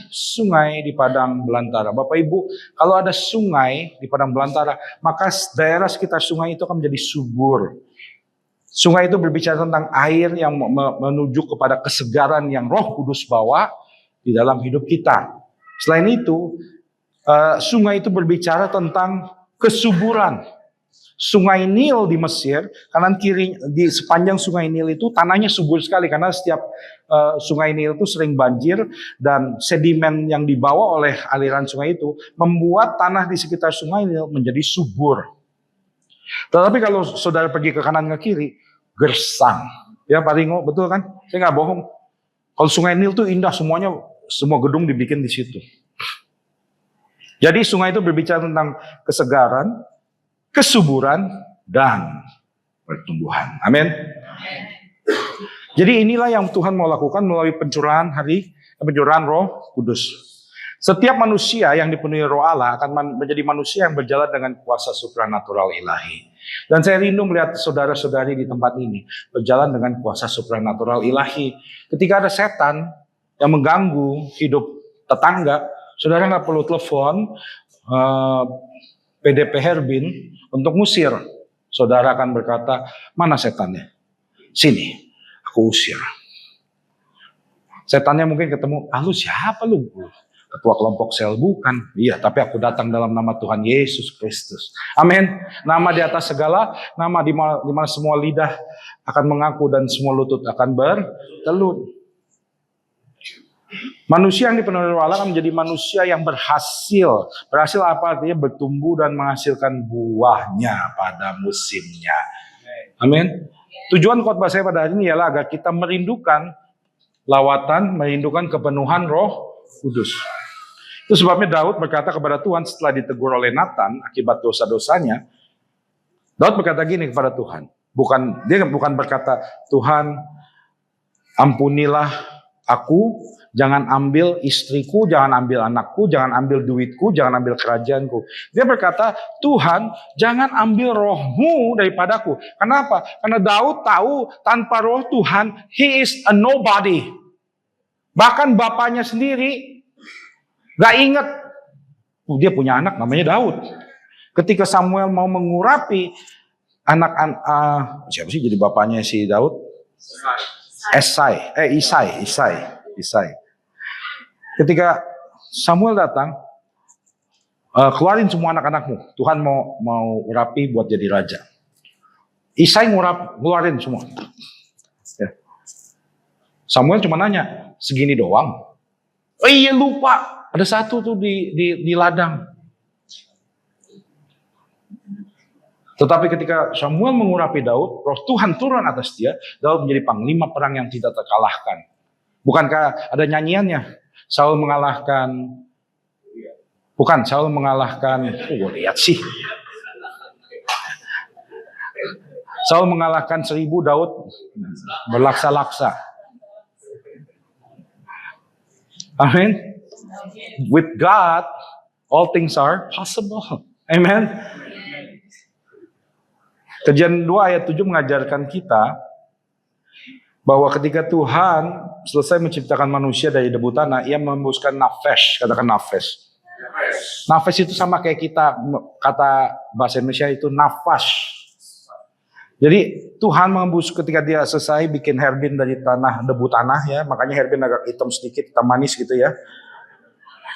di padang belantara. Bapak Ibu, kalau ada sungai di padang belantara, maka daerah sekitar sungai itu akan menjadi subur. Sungai itu berbicara tentang air yang menuju kepada kesegaran yang Roh Kudus bawa di dalam hidup kita. Selain itu, sungai itu berbicara tentang kesuburan. Sungai Nil di Mesir, kanan kiri di sepanjang Sungai Nil itu tanahnya subur sekali karena setiap Sungai Nil itu sering banjir dan sedimen yang dibawa oleh aliran sungai itu membuat tanah di sekitar Sungai Nil menjadi subur. Tetapi kalau saudara pergi ke kanan ke kiri, gersang. Ya Pak Ringo, betul kan? Saya nggak bohong. Kalau Sungai Nil itu indah, semuanya, semua gedung dibikin di situ. Jadi sungai itu berbicara tentang kesegaran, kesuburan, dan pertumbuhan. Amin. Jadi inilah yang Tuhan mau lakukan melalui pencurahan Roh Kudus. Setiap manusia yang dipenuhi Roh Allah akan menjadi manusia yang berjalan dengan kuasa supranatural ilahi. Dan saya rindu melihat saudara-saudari di tempat ini berjalan dengan kuasa supranatural ilahi. Ketika ada setan yang mengganggu hidup tetangga, saudara nggak perlu telepon PDP Herbin untuk ngusir. Saudara akan berkata, mana setannya? Sini, aku usir. Setannya mungkin ketemu, lu siapa lu? Ketua kelompok sel, bukan. Iya, tapi aku datang dalam nama Tuhan Yesus Kristus. Amin. Nama di atas segala, nama di mana semua lidah akan mengaku dan semua lutut akan bertelut. Manusia yang dipenuhi Roh Allah akan menjadi manusia yang berhasil. Berhasil apa artinya? Bertumbuh dan menghasilkan buahnya pada musimnya. Amin. Tujuan khotbah saya pada hari ini ialah agar kita merindukan lawatan, merindukan kepenuhan Roh Kudus. Itu sebabnya Daud berkata kepada Tuhan setelah ditegur oleh Nathan akibat dosa-dosanya. Daud berkata gini kepada Tuhan. Dia bukan berkata, Tuhan ampunilah aku, jangan ambil istriku, jangan ambil anakku, jangan ambil duitku, jangan ambil kerajaanku. Dia berkata, Tuhan jangan ambil rohmu daripadaku. Kenapa? Karena Daud tahu tanpa roh Tuhan, he is a nobody. Bahkan bapaknya sendiri gak ingat. Dia punya anak namanya Daud. Ketika Samuel mau mengurapi siapa sih jadi bapaknya si Daud? Isai. Ketika Samuel datang, keluarin semua anak-anakmu. Tuhan mau urapi buat jadi raja. Isai keluarin semua. Ya. Samuel cuma nanya, segini doang. Oh iya lupa, ada satu tuh di ladang. Tetapi ketika Samuel mengurapi Daud, roh Tuhan turun atas dia, Daud menjadi panglima perang yang tidak terkalahkan. Bukankah ada nyanyiannya? Saul mengalahkan, lihat sih. Saul mengalahkan 1000, Daud berlaksa-laksa. Amin. With God, all things are possible. Amen. Kejadian 2 ayat 7 mengajarkan kita bahwa ketika Tuhan selesai menciptakan manusia dari debu tanah, ia mengembuskan nafas, katakan nafas. Nafas itu sama kayak kita, kata bahasa Indonesia itu nafas. Jadi Tuhan mengembus ketika dia selesai bikin Herbin dari debu tanah ya, makanya Herbin agak hitam sedikit, hitam manis gitu ya.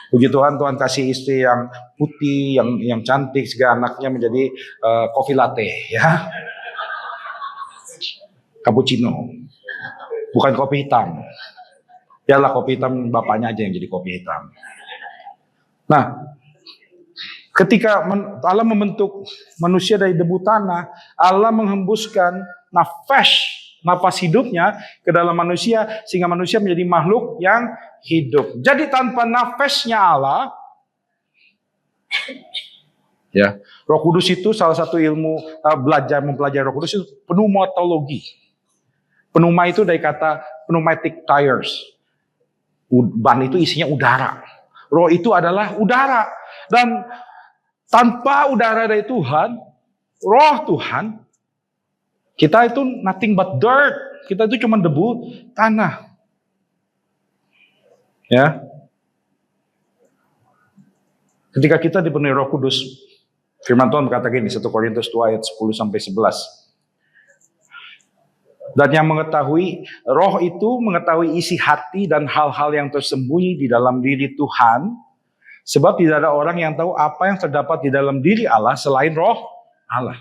Puji Tuhan, Tuhan kasih istri yang putih, yang cantik, sehingga anaknya menjadi kopi latte ya. Cappuccino. Bukan kopi hitam. Biarlah kopi hitam bapaknya aja yang jadi kopi hitam. Nah, Ketika Allah membentuk manusia dari debu tanah, Allah menghembuskan nafas hidupnya ke dalam manusia, sehingga manusia menjadi makhluk yang hidup. Jadi tanpa nafasnya Allah, ya, Roh Kudus itu salah satu ilmu mempelajari Roh Kudus itu pneumatologi. Pneuma itu dari kata pneumatic tires. Ban itu isinya udara. Roh itu adalah udara. Dan tanpa udara dari Tuhan, Roh Tuhan, kita itu nothing but dirt. Kita itu cuma debu tanah. Ya. Ketika kita dipenuhi Roh Kudus, firman Tuhan berkata gini, 1 Korintus 2 ayat 10-11. Dan yang mengetahui, Roh itu mengetahui isi hati dan hal-hal yang tersembunyi di dalam diri Tuhan. Sebab tidak ada orang yang tahu apa yang terdapat di dalam diri Allah selain Roh Allah.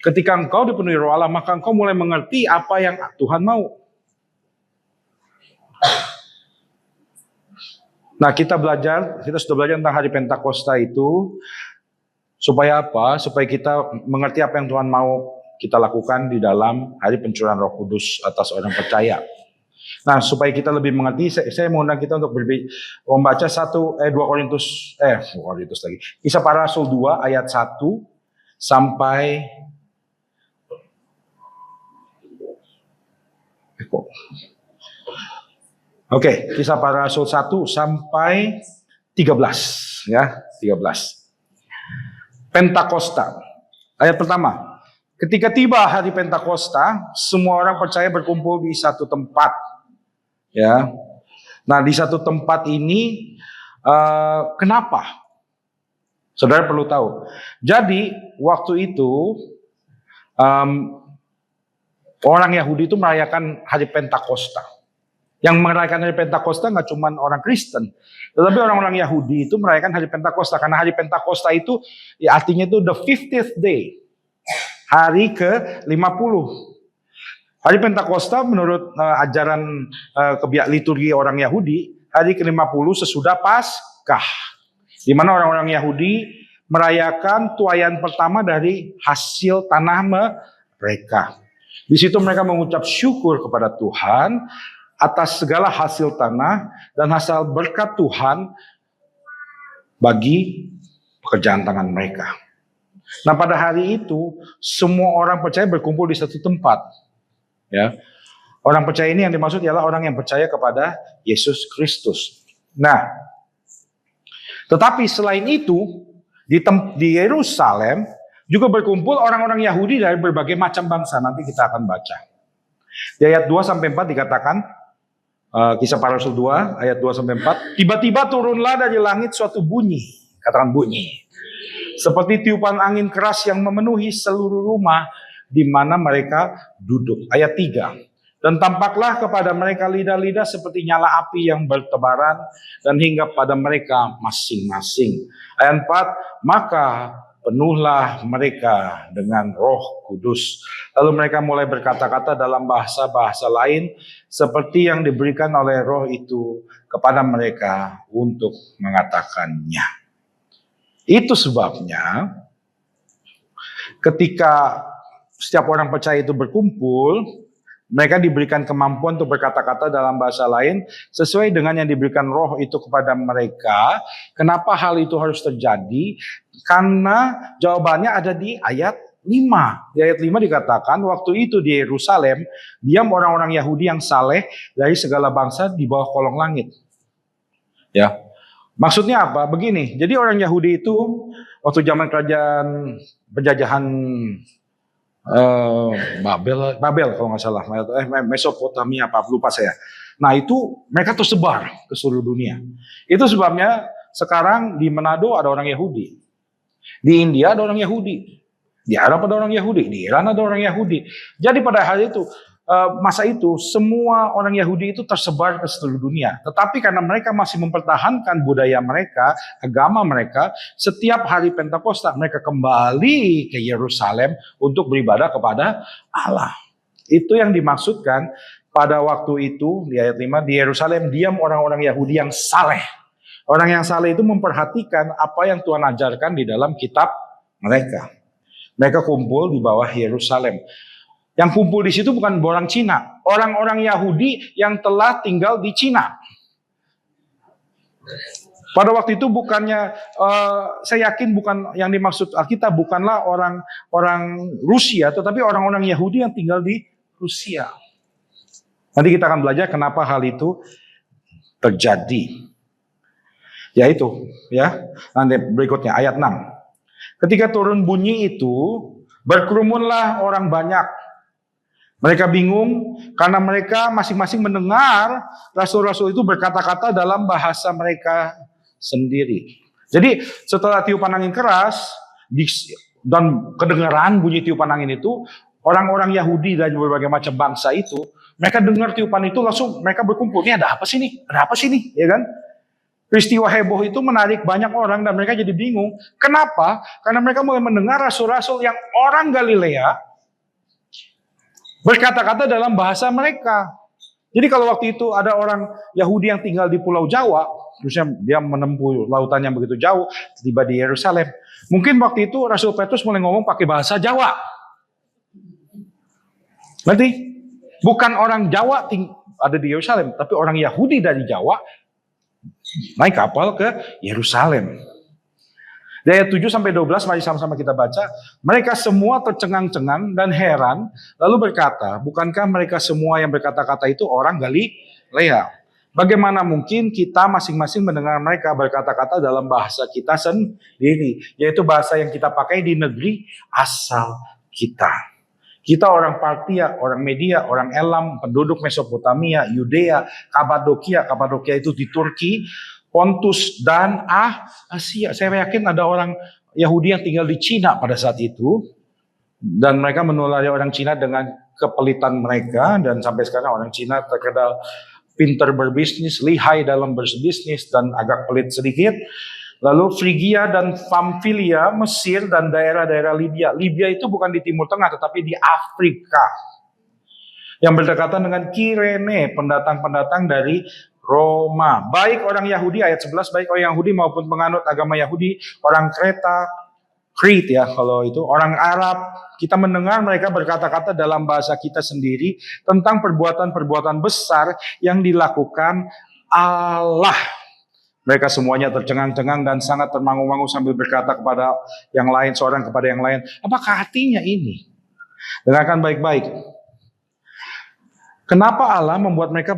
Ketika engkau dipenuhi Roh Allah, maka engkau mulai mengerti apa yang Tuhan mau. Nah, kita sudah belajar tentang hari Pentakosta itu. Supaya apa? Supaya kita mengerti apa yang Tuhan mau kita lakukan di dalam hari pencurahan Roh Kudus atas orang percaya. Nah, supaya kita lebih mengerti, saya mengundang kita untuk membaca 2 Korintus lagi. Kisah Para Rasul 2 ayat 1 sampai Kisah Para Rasul 1 sampai 13 ya, 13. Pentakosta. Ayat pertama. Ketika tiba hari Pentakosta, semua orang percaya berkumpul di satu tempat. Ya, nah di satu tempat ini kenapa? Saudara perlu tahu. Jadi waktu itu orang Yahudi itu merayakan hari Pentakosta. Yang merayakan hari Pentakosta nggak cuma orang Kristen, tetapi orang-orang Yahudi itu merayakan hari Pentakosta karena hari Pentakosta itu ya artinya itu the 50th day, hari ke-50. Hari Pentakosta menurut ajaran liturgi orang Yahudi, hari ke-50 sesudah Paskah. Di mana orang-orang Yahudi merayakan tuaian pertama dari hasil tanah mereka. Di situ mereka mengucap syukur kepada Tuhan atas segala hasil tanah dan hasil berkat Tuhan bagi pekerjaan tangan mereka. Nah, pada hari itu semua orang percaya berkumpul di satu tempat. Ya, orang percaya ini yang dimaksud ialah orang yang percaya kepada Yesus Kristus. Nah, tetapi selain itu di Yerusalem juga berkumpul orang-orang Yahudi dari berbagai macam bangsa. Nanti kita akan baca. Di ayat 2-4 dikatakan, Kisah Para Rasul 2 ayat 2-4, tiba-tiba turunlah dari langit suatu bunyi, katakan bunyi, seperti tiupan angin keras yang memenuhi seluruh rumah di mana mereka duduk. Ayat 3. Dan tampaklah kepada mereka lidah-lidah seperti nyala api yang bertebaran dan hingga pada mereka masing-masing. Ayat 4. Maka penuhlah mereka dengan Roh Kudus. Lalu mereka mulai berkata-kata dalam bahasa-bahasa lain seperti yang diberikan oleh Roh itu kepada mereka untuk mengatakannya. Itu sebabnya ketika setiap orang percaya itu berkumpul, mereka diberikan kemampuan untuk berkata-kata dalam bahasa lain sesuai dengan yang diberikan Roh itu kepada mereka. Kenapa hal itu harus terjadi? Karena jawabannya ada di ayat 5. Di ayat 5 dikatakan, waktu itu di Yerusalem diam orang-orang Yahudi yang saleh dari segala bangsa di bawah kolong langit. Ya. Maksudnya apa? Begini, jadi orang Yahudi itu waktu zaman kerajaan penjajahan Babel kalau nggak salah, Mesopotamia apa lupa saya. Nah itu mereka tersebar ke seluruh dunia. Itu sebabnya sekarang di Manado ada orang Yahudi, di India ada orang Yahudi, di Arab ada orang Yahudi, di Iran ada orang Yahudi. Jadi pada hari itu masa itu semua orang Yahudi itu tersebar ke seluruh dunia. Tetapi karena mereka masih mempertahankan budaya mereka, agama mereka, setiap hari Pentakosta mereka kembali ke Yerusalem untuk beribadah kepada Allah. Itu yang dimaksudkan pada waktu itu di ayat 5, di Yerusalem diam orang-orang Yahudi yang saleh. Orang yang saleh itu memperhatikan apa yang Tuhan ajarkan di dalam kitab mereka. Mereka kumpul di bawah Yerusalem. Yang kumpul di situ bukan orang Cina, orang-orang Yahudi yang telah tinggal di Cina. Pada waktu itu bukannya, saya yakin bukan yang dimaksud Alkitab bukanlah orang Rusia, tetapi orang-orang Yahudi yang tinggal di Rusia. Nanti kita akan belajar kenapa hal itu terjadi. Yaitu, ya, nanti berikutnya ayat 6. Ketika turun bunyi itu, berkerumunlah orang banyak. Mereka bingung karena mereka masing-masing mendengar rasul-rasul itu berkata-kata dalam bahasa mereka sendiri. Jadi setelah tiupan angin keras dan kedengaran bunyi tiupan angin itu, orang-orang Yahudi dan berbagai macam bangsa itu, mereka dengar tiupan itu langsung mereka berkumpul. Ini ada apa sih nih? Ada apa sih nih? Ya kan? Peristiwa heboh itu menarik banyak orang dan mereka jadi bingung. Kenapa? Karena mereka mulai mendengar rasul-rasul yang orang Galilea berkata-kata dalam bahasa mereka. Jadi kalau waktu itu ada orang Yahudi yang tinggal di Pulau Jawa, terusnya dia menempuh lautan yang begitu jauh, tiba di Yerusalem. Mungkin waktu itu Rasul Petrus mulai ngomong pakai bahasa Jawa. Nanti bukan orang Jawa ada di Yerusalem, tapi orang Yahudi dari Jawa naik kapal ke Yerusalem. Di ayat 7 sampai 12 mari sama-sama kita baca. Mereka semua tercengang-cengang dan heran, lalu berkata, bukankah mereka semua yang berkata-kata itu orang Galilea? Bagaimana mungkin kita masing-masing mendengar mereka berkata-kata dalam bahasa kita sendiri, yaitu bahasa yang kita pakai di negeri asal kita. Kita orang Partia, orang Media, orang Elam, penduduk Mesopotamia, Yudea, Kapadokia. Kapadokia itu di Turki, Pontus dan Asia. Saya yakin ada orang Yahudi yang tinggal di Cina pada saat itu. Dan mereka menulari orang Cina dengan kepelitan mereka. Dan sampai sekarang orang Cina terkenal pintar berbisnis, lihai dalam berbisnis dan agak pelit sedikit. Lalu Frigia dan Pamfilia, Mesir dan daerah-daerah Libya. Libya itu bukan di Timur Tengah tetapi di Afrika. Yang berdekatan dengan Kirene, pendatang-pendatang dari Roma. Baik orang Yahudi, ayat 11, baik orang Yahudi maupun penganut agama Yahudi, orang Kreta, Crete ya kalau itu, orang Arab, kita mendengar mereka berkata-kata dalam bahasa kita sendiri tentang perbuatan-perbuatan besar yang dilakukan Allah. Mereka semuanya tercengang-cengang dan sangat termangu-mangu sambil berkata kepada yang lain, seorang kepada yang lain, apakah artinya ini? Dengarkan baik-baik. Kenapa Allah membuat mereka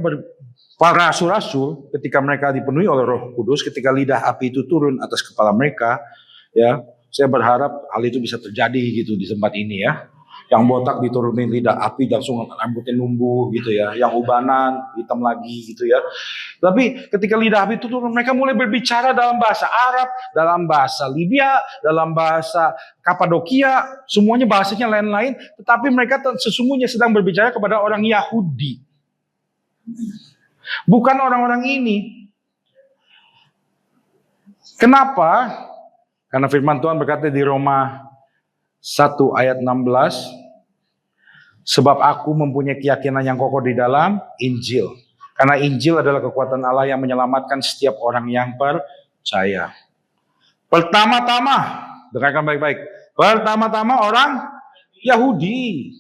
para rasul-rasul ketika mereka dipenuhi oleh Roh Kudus, ketika lidah api itu turun atas kepala mereka, ya, saya berharap hal itu bisa terjadi gitu di tempat ini ya. Yang botak diturunin lidah api langsung rambutnya numbuh gitu ya, yang ubanan hitam lagi gitu ya. Tapi ketika lidah api itu turun, mereka mulai berbicara dalam bahasa Arab, dalam bahasa Libya, dalam bahasa Kapadokia, semuanya bahasanya lain-lain, tetapi mereka sesungguhnya sedang berbicara kepada orang Yahudi. Bukan orang-orang ini. Kenapa? Karena firman Tuhan berkata di Roma 1 ayat 16, sebab aku mempunyai keyakinan yang kokoh di dalam Injil. Karena Injil adalah kekuatan Allah yang menyelamatkan setiap orang yang percaya. Pertama-tama, dengarkan baik-baik. Pertama-tama orang Yahudi,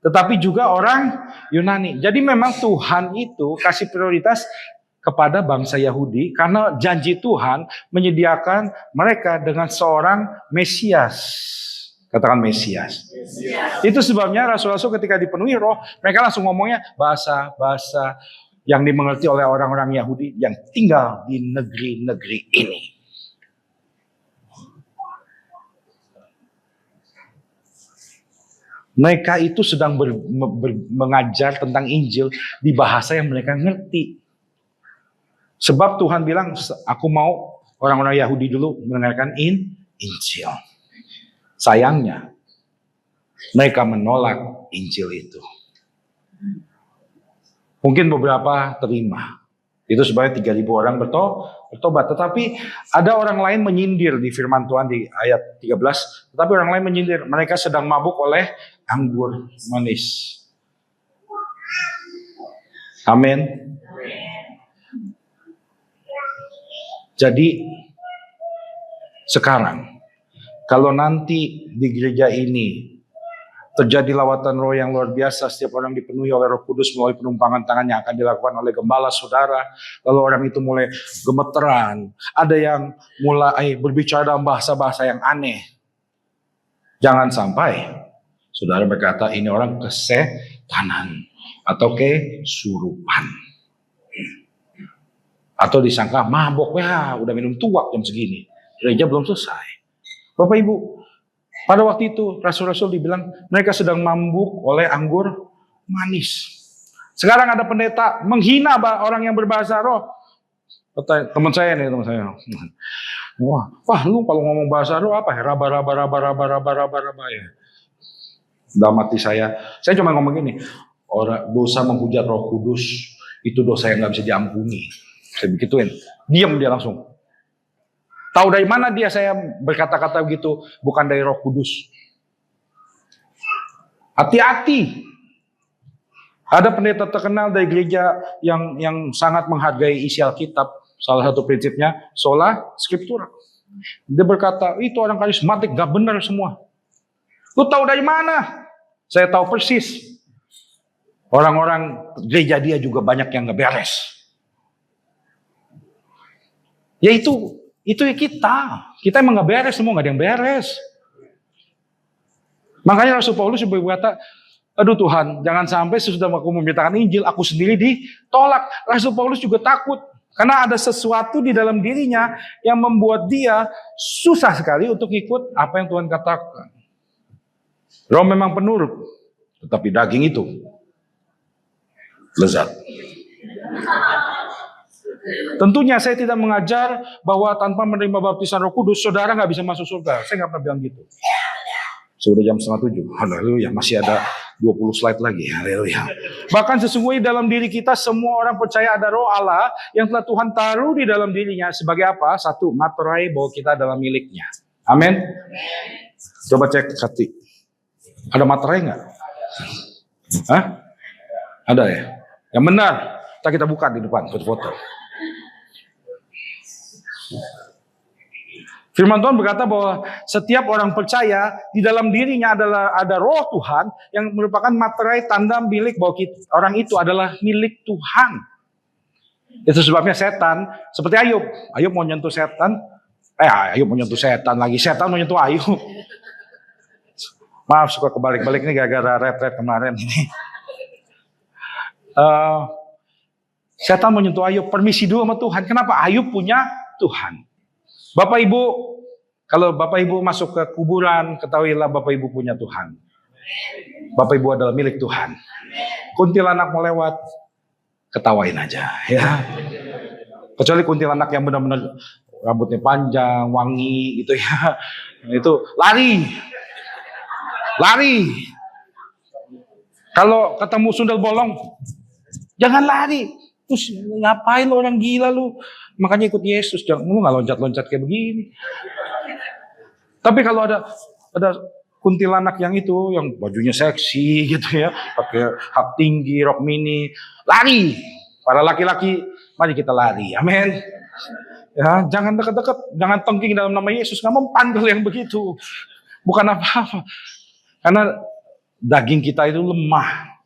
tetapi juga orang Yunani. Jadi memang Tuhan itu kasih prioritas kepada bangsa Yahudi karena janji Tuhan menyediakan mereka dengan seorang Mesias. Katakan Mesias. Itu sebabnya rasul-rasul ketika dipenuhi roh, mereka langsung ngomongnya bahasa-bahasa yang dimengerti oleh orang-orang Yahudi yang tinggal di negeri-negeri ini. Mereka itu sedang mengajar tentang Injil di bahasa yang mereka ngerti. Sebab Tuhan bilang, aku mau orang-orang Yahudi dulu mendengarkan Injil. Sayangnya, mereka menolak Injil itu. Mungkin beberapa terima. Itu sebanyak 3.000 orang bertobat. Tetapi ada orang lain menyindir di firman Tuhan di ayat 13. Tetapi orang lain menyindir. Mereka sedang mabuk oleh anggur manis. Amin. Jadi sekarang, kalau nanti di gereja ini terjadi lawatan roh yang luar biasa, setiap orang dipenuhi oleh Roh Kudus melalui penumpangan tangan yang akan dilakukan oleh gembala saudara, lalu orang itu mulai gemeteran, ada yang mulai berbicara dalam bahasa-bahasa yang aneh. Jangan sampai saudara berkata ini orang kesetanan atau kesurupan. Atau disangka mabok, ya udah minum tuak jam segini. Gereja belum selesai. Bapak Ibu, pada waktu itu rasul-rasul dibilang mereka sedang mabuk oleh anggur manis. Sekarang ada pendeta menghina orang yang berbahasa roh. Teman saya. Wah, lu kalau ngomong bahasa roh apa ya? Raba ya. Dalam hati saya cuma ngomong gini, orang dosa menghujat Roh Kudus itu dosa yang nggak bisa diampuni. Saya begituin, diam dia langsung. Tahu dari mana dia saya berkata-kata begitu? Bukan dari Roh Kudus. Hati-hati. Ada pendeta terkenal dari gereja yang sangat menghargai isi Alkitab. Salah satu prinsipnya sola scriptura. Dia berkata, itu orang karismatik gak benar semua. Lu tahu dari mana? Saya tahu persis. Orang-orang gereja dia juga banyak yang gak beres. Ya itu ya kita emang gak beres, semua gak ada yang beres. Makanya Rasul Paulus berkata, aduh Tuhan, jangan sampai sesudah aku memberitakan Injil, aku sendiri ditolak. Rasul Paulus juga takut, karena ada sesuatu di dalam dirinya yang membuat dia susah sekali untuk ikut apa yang Tuhan katakan. Roh memang penurut, tetapi daging itu lezat. Tentunya saya tidak mengajar bahwa tanpa menerima baptisan Roh Kudus, saudara nggak bisa masuk surga. Saya nggak pernah bilang gitu. Sudah jam 6:30. Haleluya, masih ada 20 slide lagi. Haleluya. Bahkan sesungguhnya dalam diri kita semua orang percaya ada Roh Allah yang telah Tuhan taruh di dalam dirinya sebagai apa? Satu, materai bahwa kita adalah miliknya. Amin. Coba cek hati. Ada materai nggak? Hah? Ada ya? Yang benar. Kita buka di depan foto-foto. Firman Tuhan berkata bahwa setiap orang percaya di dalam dirinya ada Roh Tuhan yang merupakan materai tanda milik bahwa orang itu adalah milik Tuhan. Itu sebabnya setan seperti Ayub. Ayub mau nyentuh setan. Ayub mau nyentuh setan lagi. Setan mau nyentuh Ayub. Maaf suka kebalik-balik nih gara-gara retret kemarin ini. Setan mau nyentuh Ayub. Permisi dulu sama Tuhan. Kenapa? Ayub punya Tuhan. Bapak Ibu, kalau Bapak Ibu masuk ke kuburan, ketahuilah Bapak Ibu punya Tuhan. Bapak Ibu adalah milik Tuhan. Kuntilanak mau lewat, ketawain aja, ya. Kecuali kuntilanak yang benar-benar rambutnya panjang, wangi, gitu ya. Itu lari. Kalau ketemu sundel bolong, jangan lari. Terus ngapain lo, orang gila lu? Makanya ikut Yesus, jangan lu nggak loncat-loncat kayak begini. Tapi kalau ada kuntilanak yang itu, yang bajunya seksi gitu ya, pakai hak tinggi, rok mini, lari. Para laki-laki, mari kita lari, amin. Ya, jangan dekat-dekat, jangan tengking dalam nama Yesus, nggak mempan kalau yang begitu. Bukan apa-apa, karena daging kita itu lemah.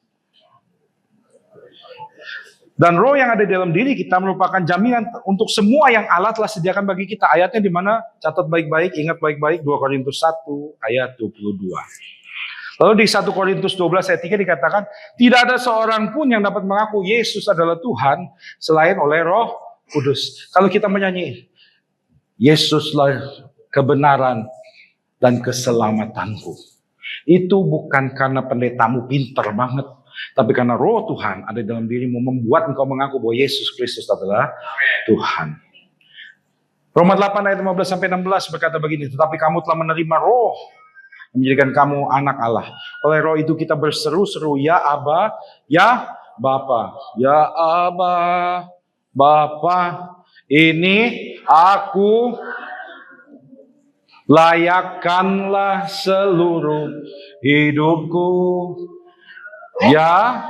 Dan roh yang ada di dalam diri kita merupakan jaminan untuk semua yang Allah telah sediakan bagi kita. Ayatnya di mana? Catat baik-baik, ingat baik-baik. 2 Korintus 1 ayat 22. Lalu di 1 Korintus 12 ayat 3 dikatakan, tidak ada seorang pun yang dapat mengaku Yesus adalah Tuhan selain oleh Roh Kudus. Kalau kita menyanyi, Yesuslah kebenaran dan keselamatanku. Itu bukan karena pendetamu pinter banget. Tapi karena Roh Tuhan ada dalam dirimu membuat engkau mengaku bahwa Yesus Kristus adalah Tuhan. Roma 8 ayat 15-16 berkata begini, tetapi kamu telah menerima Roh yang menjadikan kamu anak Allah. Oleh Roh itu kita berseru-seru, ya Aba, ya Bapa, ya Aba, Bapa, ini aku, layakkanlah seluruh hidupku. Ya,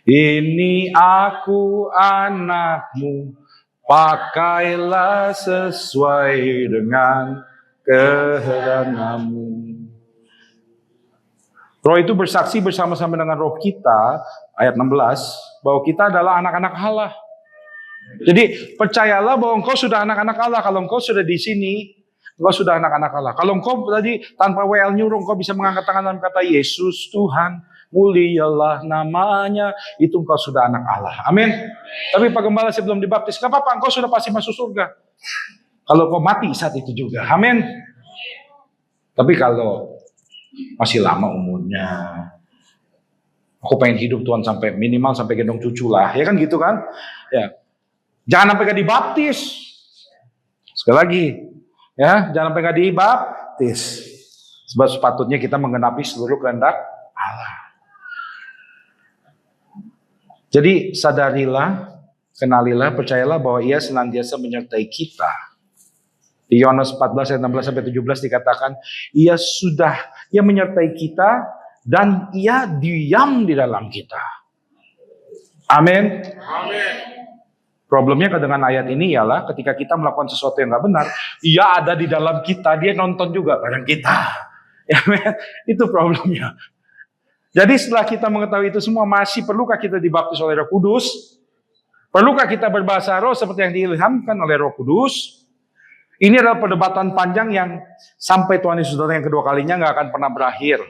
Ini aku anakmu, pakailah sesuai dengan kehendakmu. Roh itu bersaksi bersama-sama dengan roh kita, ayat 16, bahwa kita adalah anak-anak Allah. Jadi percayalah bahwa engkau sudah anak-anak Allah. Kalau engkau sudah di sini, engkau sudah anak-anak Allah. Kalau engkau tadi tanpa WL nyuruh, engkau bisa mengangkat tangan dan kata Yesus Tuhan, mulialah namanya, itu engkau sudah anak Allah. Amin. Tapi Pak Gembala sebelum dibaptis, gak apa-apa, engkau sudah pasti masuk surga. Kalau kau mati saat itu juga. Amin. Tapi kalau masih lama umurnya, aku pengen hidup Tuhan sampai minimal sampai gendong cucu lah, ya kan gitu kan? Ya, jangan sampai gak dibaptis. Sekali lagi, ya, jangan sampai gak dibaptis. Sebab sepatutnya kita menggenapi seluruh kehendak Allah. Jadi sadarilah, kenalilah, percayalah bahwa Ia senantiasa menyertai kita. Di Yohanes 14 ayat 16 sampai 17 dikatakan, Ia menyertai kita dan Ia diam di dalam kita. Amin. Amin. Problemnya dengan ayat ini ialah ketika kita melakukan sesuatu yang gak benar, Ia ada di dalam kita, Dia nonton juga bareng kita. Ya, itu problemnya. Jadi setelah kita mengetahui itu semua, masih perlukah kita dibaptis oleh Roh Kudus? Perlukah kita berbahasa roh seperti yang diilhamkan oleh Roh Kudus? Ini adalah perdebatan panjang yang sampai Tuhan Yesus datang yang kedua kalinya gak akan pernah berakhir.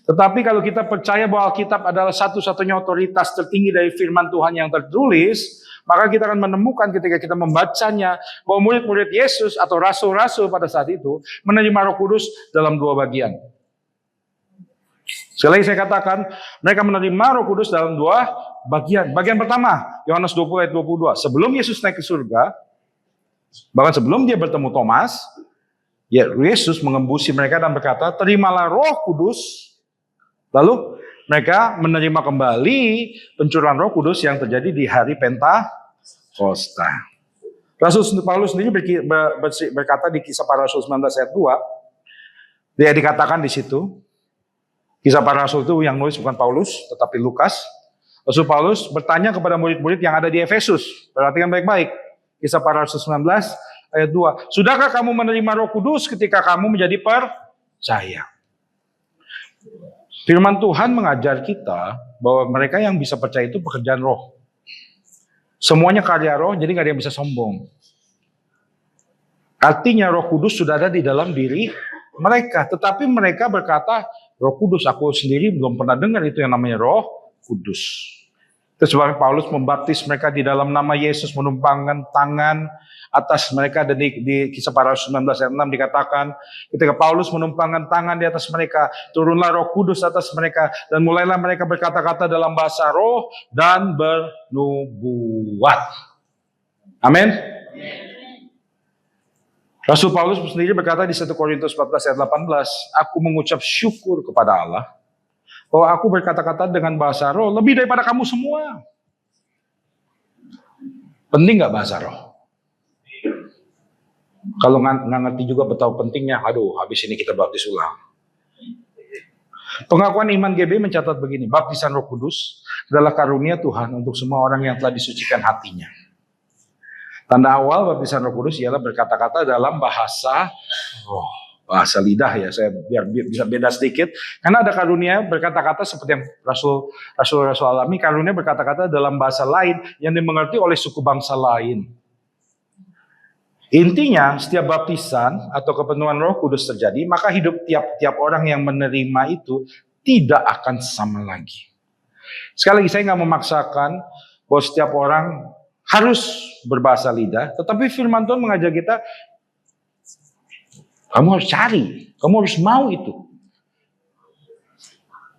Tetapi kalau kita percaya bahwa Alkitab adalah satu-satunya otoritas tertinggi dari firman Tuhan yang tertulis, maka kita akan menemukan ketika kita membacanya bahwa murid-murid Yesus atau rasul-rasul pada saat itu menerima Roh Kudus dalam dua bagian. Sekali lagi saya katakan, mereka menerima Roh Kudus dalam dua bagian. Bagian pertama, Yohanes 20 ayat 22. Sebelum Yesus naik ke surga, bahkan sebelum dia bertemu Thomas, Yesus mengembusi mereka dan berkata, terimalah Roh Kudus. Lalu mereka menerima kembali pencurahan Roh Kudus yang terjadi di hari Pentakosta. Rasul Paulus sendiri berkata di Kisah Para Rasul 19 ayat 2, dia dikatakan di situ, Kisah Para Rasul itu yang nulis bukan Paulus, tetapi Lukas. Rasul Paulus bertanya kepada murid-murid yang ada di Efesus. Perhatikan baik-baik. Kisah Para Rasul 19 ayat 2. Sudahkah kamu menerima Roh Kudus ketika kamu menjadi percaya? Firman Tuhan mengajar kita bahwa mereka yang bisa percaya itu pekerjaan roh. Semuanya karya roh, jadi gak ada yang bisa sombong. Artinya Roh Kudus sudah ada di dalam diri mereka. Tetapi mereka berkata, Roh Kudus, aku sendiri belum pernah dengar itu yang namanya Roh Kudus. Itu sebabnya Paulus membaptis mereka di dalam nama Yesus, menumpangkan tangan atas mereka. Dan di Kisah Para Rasul 19 ayat 6 dikatakan, ketika Paulus menumpangkan tangan di atas mereka, turunlah Roh Kudus atas mereka, dan mulailah mereka berkata-kata dalam bahasa roh dan bernubuat. Amin. Rasul Paulus sendiri berkata di 1 Korintus 14 ayat 18, aku mengucap syukur kepada Allah bahwa aku berkata-kata dengan bahasa roh lebih daripada kamu semua. Penting gak bahasa roh? Kalau nggak ngerti juga betapa pentingnya, aduh habis ini kita baptis ulang. Pengakuan iman GB mencatat begini, baptisan Roh Kudus adalah karunia Tuhan untuk semua orang yang telah disucikan hatinya. Tanda awal baptisan Roh Kudus ialah berkata-kata dalam bahasa roh, bahasa lidah ya. Saya biar bisa beda sedikit, karena ada karunia berkata-kata seperti yang Rasul alami, karunia berkata-kata dalam bahasa lain yang dimengerti oleh suku bangsa lain. Intinya, setiap baptisan atau kepenuhan Roh Kudus terjadi, maka hidup tiap orang yang menerima itu tidak akan sama lagi. Sekali lagi, saya nggak memaksakan bahwa setiap orang harus berbahasa lidah, tetapi firman Tuhan mengajar kita, kamu harus cari, kamu harus mau itu.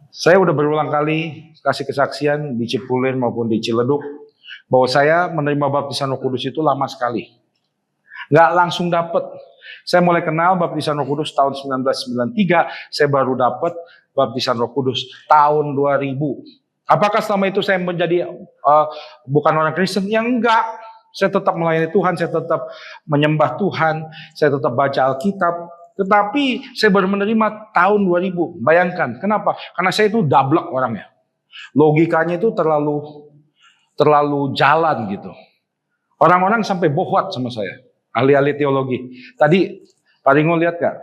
Saya udah berulang kali kasih kesaksian di Cipulir maupun di Ciledug, bahwa saya menerima baptisan Roh Kudus itu lama sekali. Nggak langsung dapat. Saya mulai kenal baptisan Roh Kudus tahun 1993, saya baru dapat baptisan Roh Kudus tahun 2000. Apakah selama itu saya menjadi bukan orang Kristen? Ya enggak. Saya tetap melayani Tuhan, saya tetap menyembah Tuhan, saya tetap baca Alkitab. Tetapi saya baru menerima tahun 2000. Bayangkan, kenapa? Karena saya itu dablek orangnya. Logikanya itu terlalu jalan gitu. Orang-orang sampai bohwat sama saya, ahli-ahli teologi. Tadi Pak Ringo lihat gak?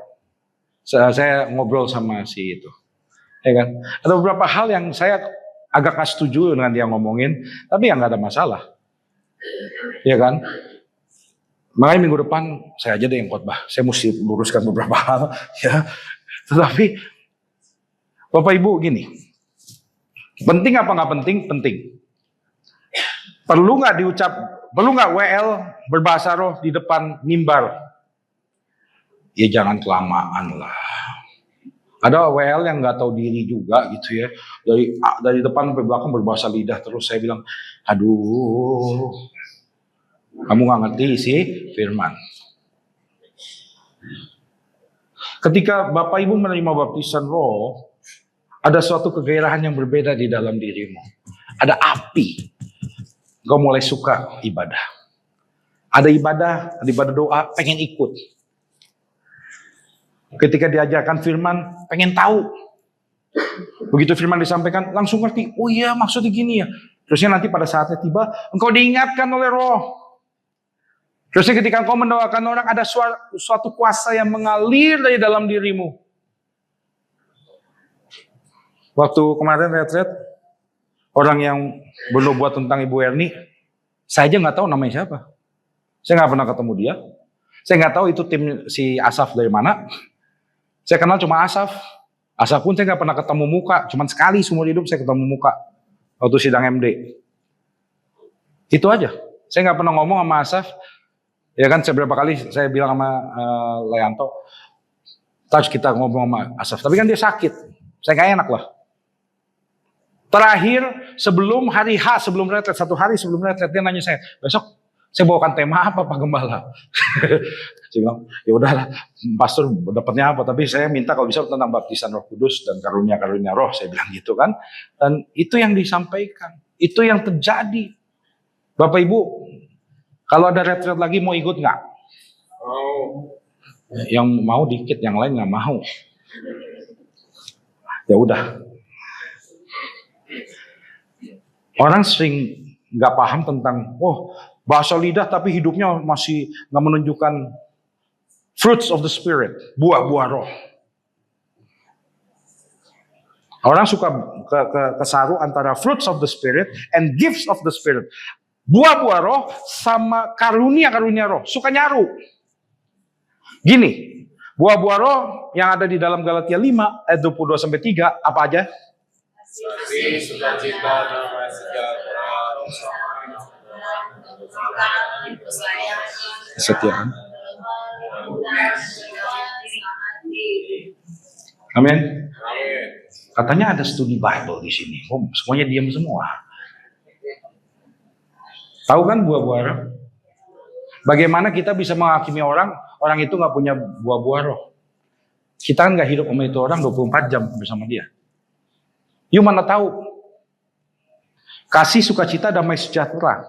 Saya ngobrol sama si itu. Ya kan? Ada beberapa hal yang saya agak gak setuju dengan dia ngomongin, tapi yang gak ada masalah. Ya kan? Makanya minggu depan saya aja deh yang khotbah. Saya mesti luruskan beberapa hal. Ya. Tetapi Bapak Ibu gini, penting apa nggak penting? Penting. Perlu nggak WL berbahasa roh di depan mimbar? Ya jangan kelamaan lah. Ada WL yang nggak tahu diri juga gitu ya. Dari depan sampai belakang berbahasa lidah terus. Saya bilang, aduh, kamu nggak ngerti sih firman. Ketika Bapak Ibu menerima baptisan roh, ada suatu kegairahan yang berbeda di dalam dirimu. Ada api. Kau mulai suka ibadah. Ada ibadah doa, pengen ikut. Ketika diajarkan firman, pengen tahu. Begitu firman disampaikan, langsung ngerti. Oh iya, maksudnya gini ya. Terusnya nanti pada saatnya tiba, engkau diingatkan oleh roh. Terusnya ketika engkau mendoakan orang, ada suatu kuasa yang mengalir dari dalam dirimu. Waktu kemarin retret, orang yang bernubuat tentang Ibu Erni, saya aja nggak tahu namanya siapa. Saya nggak pernah ketemu dia. Saya nggak tahu itu tim si Asaf dari mana. Saya kenal cuma Asaf. Asaf pun saya nggak pernah ketemu muka. Cuma sekali seumur hidup saya ketemu muka. Waktu sidang MD. Itu aja. Saya nggak pernah ngomong sama Asaf. Ya kan seberapa kali saya bilang sama Leanto, terus kita ngomong sama Asaf. Tapi kan dia sakit. Saya nggak enak lah. Terakhir sebelum hari H, sebelum retret, 1 hari sebelum retret, dia nanya saya, besok saya bawakan tema apa Pak Gembala? Saya bilang, ya udahlah, pastor dapatnya apa? Tapi saya minta kalau bisa tentang baptisan Roh Kudus dan karunia-karunia Roh, saya bilang gitu kan. Dan itu yang disampaikan, itu yang terjadi. Bapak Ibu, kalau ada retret lagi mau ikut nggak? Oh. Yang mau dikit, yang lain nggak mau. Ya udah. Orang sering nggak paham tentang, bahasa lidah tapi hidupnya masih nggak menunjukkan fruits of the spirit, buah-buah roh. Orang suka kesaru antara fruits of the spirit and gifts of the spirit. Buah-buah roh sama karunia-karunia roh. Suka nyaru. Gini, buah-buah roh yang ada di dalam Galatia 5 ayat 22-3 apa aja? Kasih, sukacita, damai sejahtera, kesetiaan. Amin. Katanya ada studi Bible di sini. Semuanya diam semua. Tahu kan buah-buah roh? Bagaimana kita bisa menghakimi orang itu nggak punya buah-buah roh? Kita kan nggak hidup sama itu orang 24 jam bersama dia. You mana tahu? Kasih, sukacita, damai sejahtera.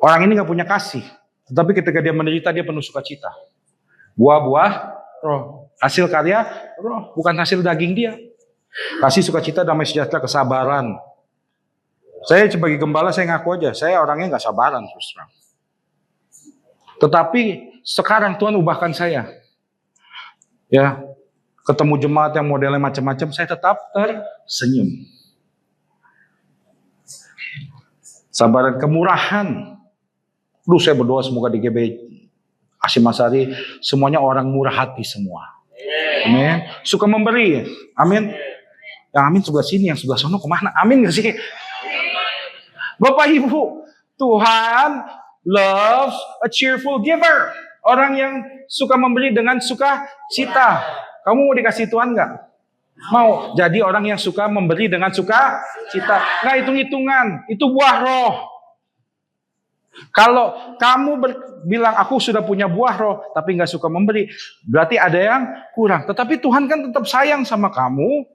Orang ini nggak punya kasih, tetapi ketika dia menderita dia penuh sukacita. Buah-buah roh, hasil karya roh, bukan hasil daging dia. Kasih, sukacita, damai sejahtera, kesabaran. Saya sebagai gembala saya ngaku aja, saya orangnya nggak sabaran terus terang. Tetapi sekarang Tuhan ubahkan saya. Ya, ketemu jemaat yang modelnya macam-macam, saya tetap tersenyum. Sabaran, kemurahan. Saya berdoa semoga di GB Hashim Asy'ari semuanya orang murah hati semua. Amin. Suka memberi. Amin. Yang amin sebelah sini, yang sebelah sana kemana? Amin gak sih? Bapak Ibu, Tuhan loves a cheerful giver. Orang yang suka memberi dengan sukacita. Kamu mau dikasih Tuhan nggak? Mau. Jadi orang yang suka memberi dengan sukacita. Nggak hitung-hitungan. Itu buah roh. Kalau kamu bilang aku sudah punya buah roh, tapi nggak suka memberi, berarti ada yang kurang. Tetapi Tuhan kan tetap sayang sama kamu.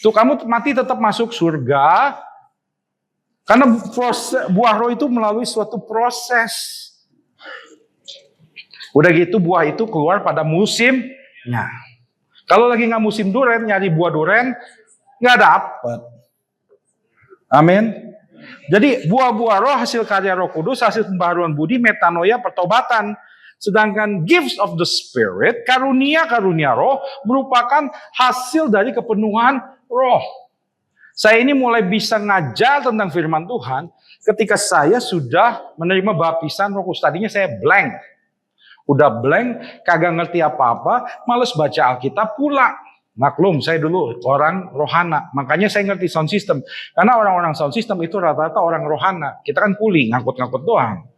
Tuh kamu mati tetap masuk surga. Karena buah roh itu melalui suatu proses. Udah gitu buah itu keluar pada musimnya. Kalau lagi nggak musim duren, nyari buah duren nggak dapet. Amin. Jadi buah-buah roh, hasil karya Roh Kudus, hasil pembaharuan budi, metanoia, pertobatan. Sedangkan gifts of the Spirit, karunia-karunia roh, merupakan hasil dari kepenuhan roh. Saya ini mulai bisa ngajar tentang firman Tuhan ketika saya sudah menerima baptisan Roh Kudus. Tadinya saya blank. Udah blank, kagak ngerti apa-apa, males baca Alkitab pula. Maklum, saya dulu orang rohana. Makanya saya ngerti sound system. Karena orang-orang sound system itu rata-rata orang rohana. Kita kan kuli, ngangkut-ngangkut doang.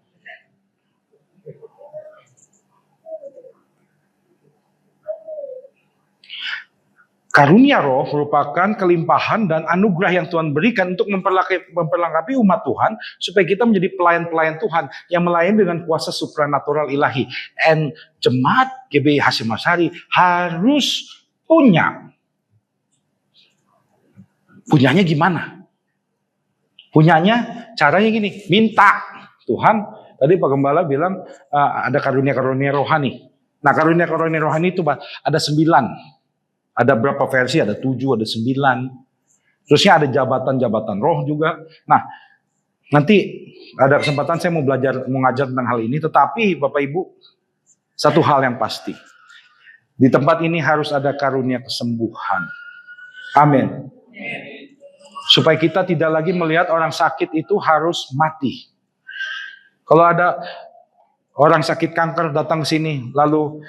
Karunia roh merupakan kelimpahan dan anugerah yang Tuhan berikan untuk memperlengkapi umat Tuhan supaya kita menjadi pelayan-pelayan Tuhan yang melayani dengan kuasa supranatural ilahi. And jemaat GBI Hasyim Asy'ari harus punya. Punyanya gimana? Punyanya caranya gini, minta. Tuhan, tadi Pak Gembala bilang ada karunia-karunia rohani. Nah, karunia-karunia rohani itu ada 9. Ada berapa versi? Ada 7, ada 9. Terusnya ada jabatan-jabatan roh juga. Nah, nanti ada kesempatan saya mau ngajar tentang hal ini. Tetapi Bapak Ibu, satu hal yang pasti. Di tempat ini harus ada karunia kesembuhan. Amin. Supaya kita tidak lagi melihat orang sakit itu harus mati. Kalau ada orang sakit kanker datang ke sini, lalu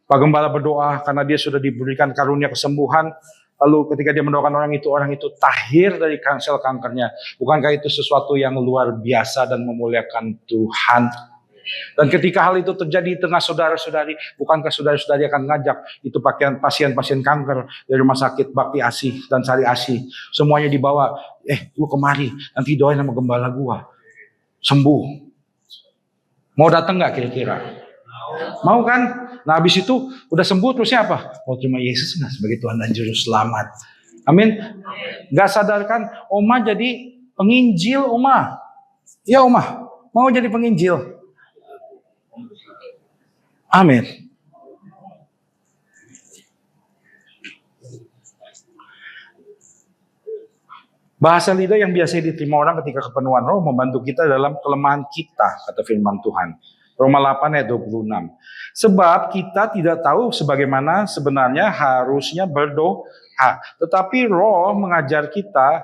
Pak Gembala berdoa karena dia sudah diberikan karunia kesembuhan. Lalu ketika dia mendoakan orang itu tahir dari sel kankernya. Bukankah itu sesuatu yang luar biasa dan memuliakan Tuhan? Dan ketika hal itu terjadi di tengah saudara-saudari, bukankah saudara-saudari akan ngajak itu pasien-pasien kanker dari rumah sakit Bakti Asih dan Sari Asih. Semuanya dibawa, lu kemari, nanti doain sama gembala gua. Sembuh. Mau datang gak kira-kira? Mau kan? Nah habis itu udah sembuh terusnya apa? Mau terima Yesus nggak sebagai Tuhan dan Juru Selamat? Amin. Gak sadarkan Oma jadi penginjil Oma. Ya Oma, mau jadi penginjil. Amin. Bahasa lidah yang biasa diterima orang ketika kepenuhan roh membantu kita dalam kelemahan kita, kata firman Tuhan. Roma 8 ayat 26. Sebab kita tidak tahu sebagaimana sebenarnya harusnya berdoa. Tetapi roh mengajar kita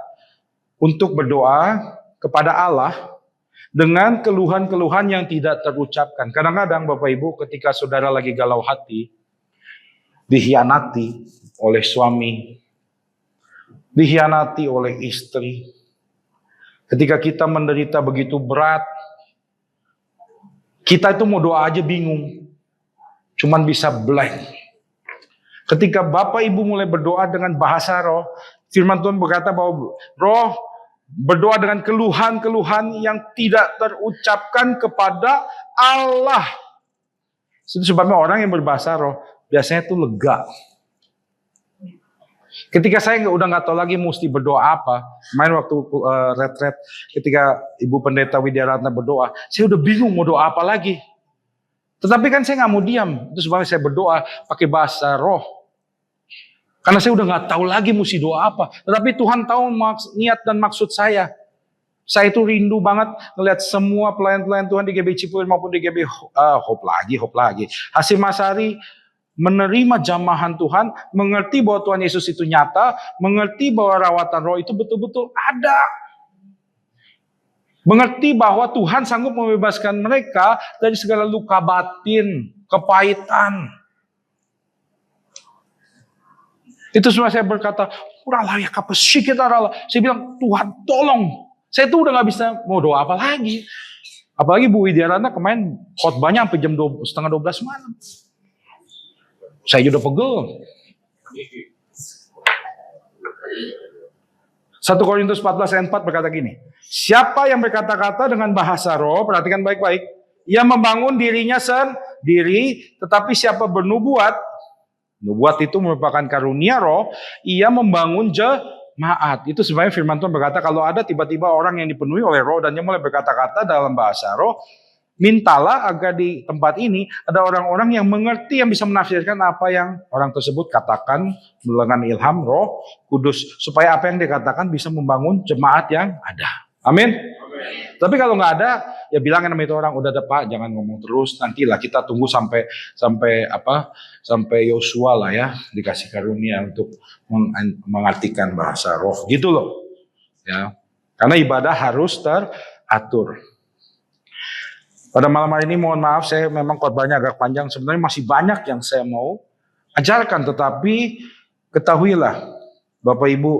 untuk berdoa kepada Allah dengan keluhan-keluhan yang tidak terucapkan. Kadang-kadang Bapak Ibu ketika saudara lagi galau hati, dikhianati oleh suami, dikhianati oleh istri. Ketika kita menderita begitu berat, kita itu mau doa aja bingung. Cuman bisa blank. Ketika Bapak Ibu mulai berdoa dengan bahasa roh, firman Tuhan berkata bahwa roh berdoa dengan keluhan-keluhan yang tidak terucapkan kepada Allah. Itu sebabnya orang yang berbahasa roh biasanya itu lega. Ketika saya udah nggak tahu lagi mesti berdoa apa, main waktu retret ketika Ibu Pendeta Widya Ratna berdoa, saya udah bingung mau doa apa lagi. Tetapi kan saya nggak mau diam, itu sebabnya saya berdoa pakai bahasa roh. Karena saya udah nggak tahu lagi mesti doa apa. Tetapi Tuhan tahu niat dan maksud saya. Saya itu rindu banget ngelihat semua pelayan-pelayan Tuhan di GBI Cipulir maupun di GBI Hope lagi. Hasyim Asy'ari menerima jamahan Tuhan, mengerti bahwa Tuhan Yesus itu nyata, mengerti bahwa rawatan roh itu betul-betul ada. Mengerti bahwa Tuhan sanggup membebaskan mereka dari segala luka batin, kepahitan. Itu semua saya berkata, saya bilang, Tuhan tolong. Saya tuh udah gak bisa mau doa apa lagi. Apalagi Bu Widya Ratna kemarin khotbahnya sampai jam 11:30 malam. Saya juga pegel. 1 Korintus 14 ayat 4 berkata gini. Siapa yang berkata-kata dengan bahasa roh, perhatikan baik-baik. Ia membangun dirinya sendiri, tetapi siapa bernubuat, nubuat itu merupakan karunia roh, ia membangun jemaat. Itu sebenarnya firman Tuhan berkata kalau ada tiba-tiba orang yang dipenuhi oleh roh dan dia mulai berkata-kata dalam bahasa roh, mintalah agar di tempat ini ada orang-orang yang mengerti, yang bisa menafsirkan apa yang orang tersebut katakan dengan ilham Roh Kudus, supaya apa yang dikatakan bisa membangun jemaat yang ada. Amin. Tapi kalau nggak ada, ya bilangin sama itu orang, udah ada Pak, jangan ngomong terus. Nantilah kita tunggu sampai Yosua lah ya dikasih karunia untuk mengartikan bahasa roh, gitu loh. Ya, karena ibadah harus teratur. Pada malam hari ini mohon maaf, saya memang khotbahnya agak panjang. Sebenarnya masih banyak yang saya mau ajarkan, tetapi ketahuilah Bapak Ibu,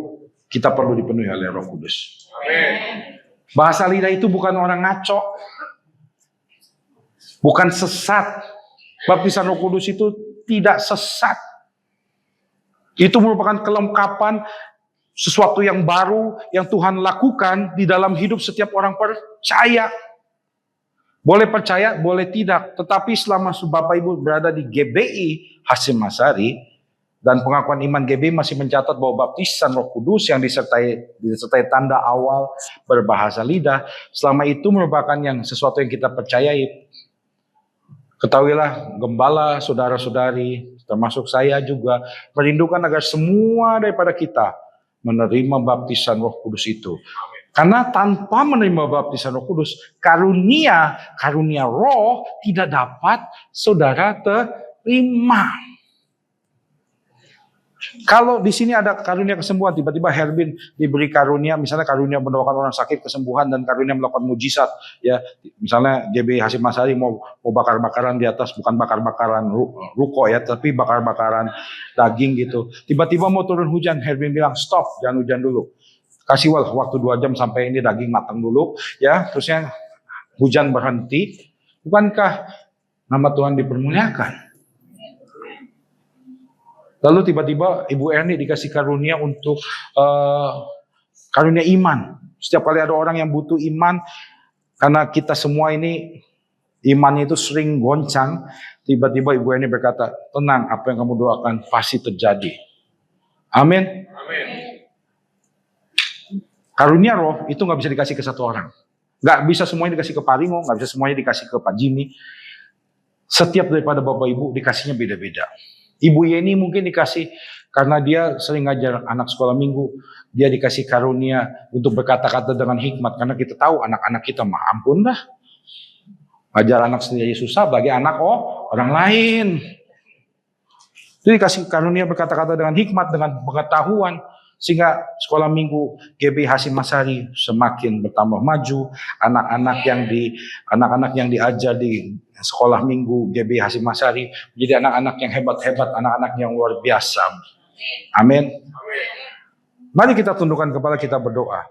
kita perlu dipenuhi oleh Roh Kudus. Amin. Bahasa lidah itu bukan orang ngaco, bukan sesat. Baptisan Roh Kudus itu tidak sesat. Itu merupakan kelengkapan sesuatu yang baru yang Tuhan lakukan di dalam hidup setiap orang percaya. Boleh percaya, boleh tidak. Tetapi selama Bapak Ibu berada di GBI Hasyim Asyari, dan pengakuan iman GBI masih mencatat bahwa baptisan Roh Kudus yang disertai tanda awal berbahasa lidah, selama itu merupakan sesuatu yang kita percayai. Ketahuilah gembala, saudara-saudari, termasuk saya juga, merindukan agar semua daripada kita menerima baptisan Roh Kudus itu. Karena tanpa menerima baptisan Roh Kudus, karunia roh tidak dapat saudara terima. Kalau di sini ada karunia kesembuhan, tiba-tiba Herbin diberi karunia, misalnya karunia mendoakan orang sakit kesembuhan dan karunia melakukan mujizat, ya, misalnya GB Hasyim Asyari mau bakar-bakaran di atas, bukan bakar-bakaran ruko ya, tapi bakar-bakaran daging gitu. Tiba-tiba mau turun hujan, Herbin bilang stop, jangan hujan dulu. Kasih waktu 2 jam sampai ini daging matang dulu, ya, terusnya hujan berhenti. Bukankah nama Tuhan dipermuliakan? Lalu tiba-tiba Ibu Erni dikasih karunia untuk karunia iman. Setiap kali ada orang yang butuh iman, karena kita semua ini imannya itu sering goncang, tiba-tiba Ibu Erni berkata, tenang, apa yang kamu doakan pasti terjadi. Amin. Amin. Karunia roh itu nggak bisa dikasih ke satu orang. Nggak bisa semuanya dikasih ke Pak Rimo, nggak bisa semuanya dikasih ke Pak Jimmy. Setiap daripada Bapak Ibu dikasihnya beda-beda. Ibu Yeni mungkin dikasih karena dia sering ngajar anak sekolah minggu. Dia dikasih karunia untuk berkata-kata dengan hikmat. Karena kita tahu anak-anak kita mah ampun dah. Ngajar anak sendiri susah, bagi anak orang lain. Jadi dikasih karunia berkata-kata dengan hikmat, dengan pengetahuan. Sehingga sekolah minggu GB Hasyim Asyari semakin bertambah maju. Anak-anak yang diajar di sekolah minggu GB Hasyim Asyari menjadi anak-anak yang hebat-hebat, anak-anak yang luar biasa. Amin. Mari kita tundukkan kepala, kita berdoa.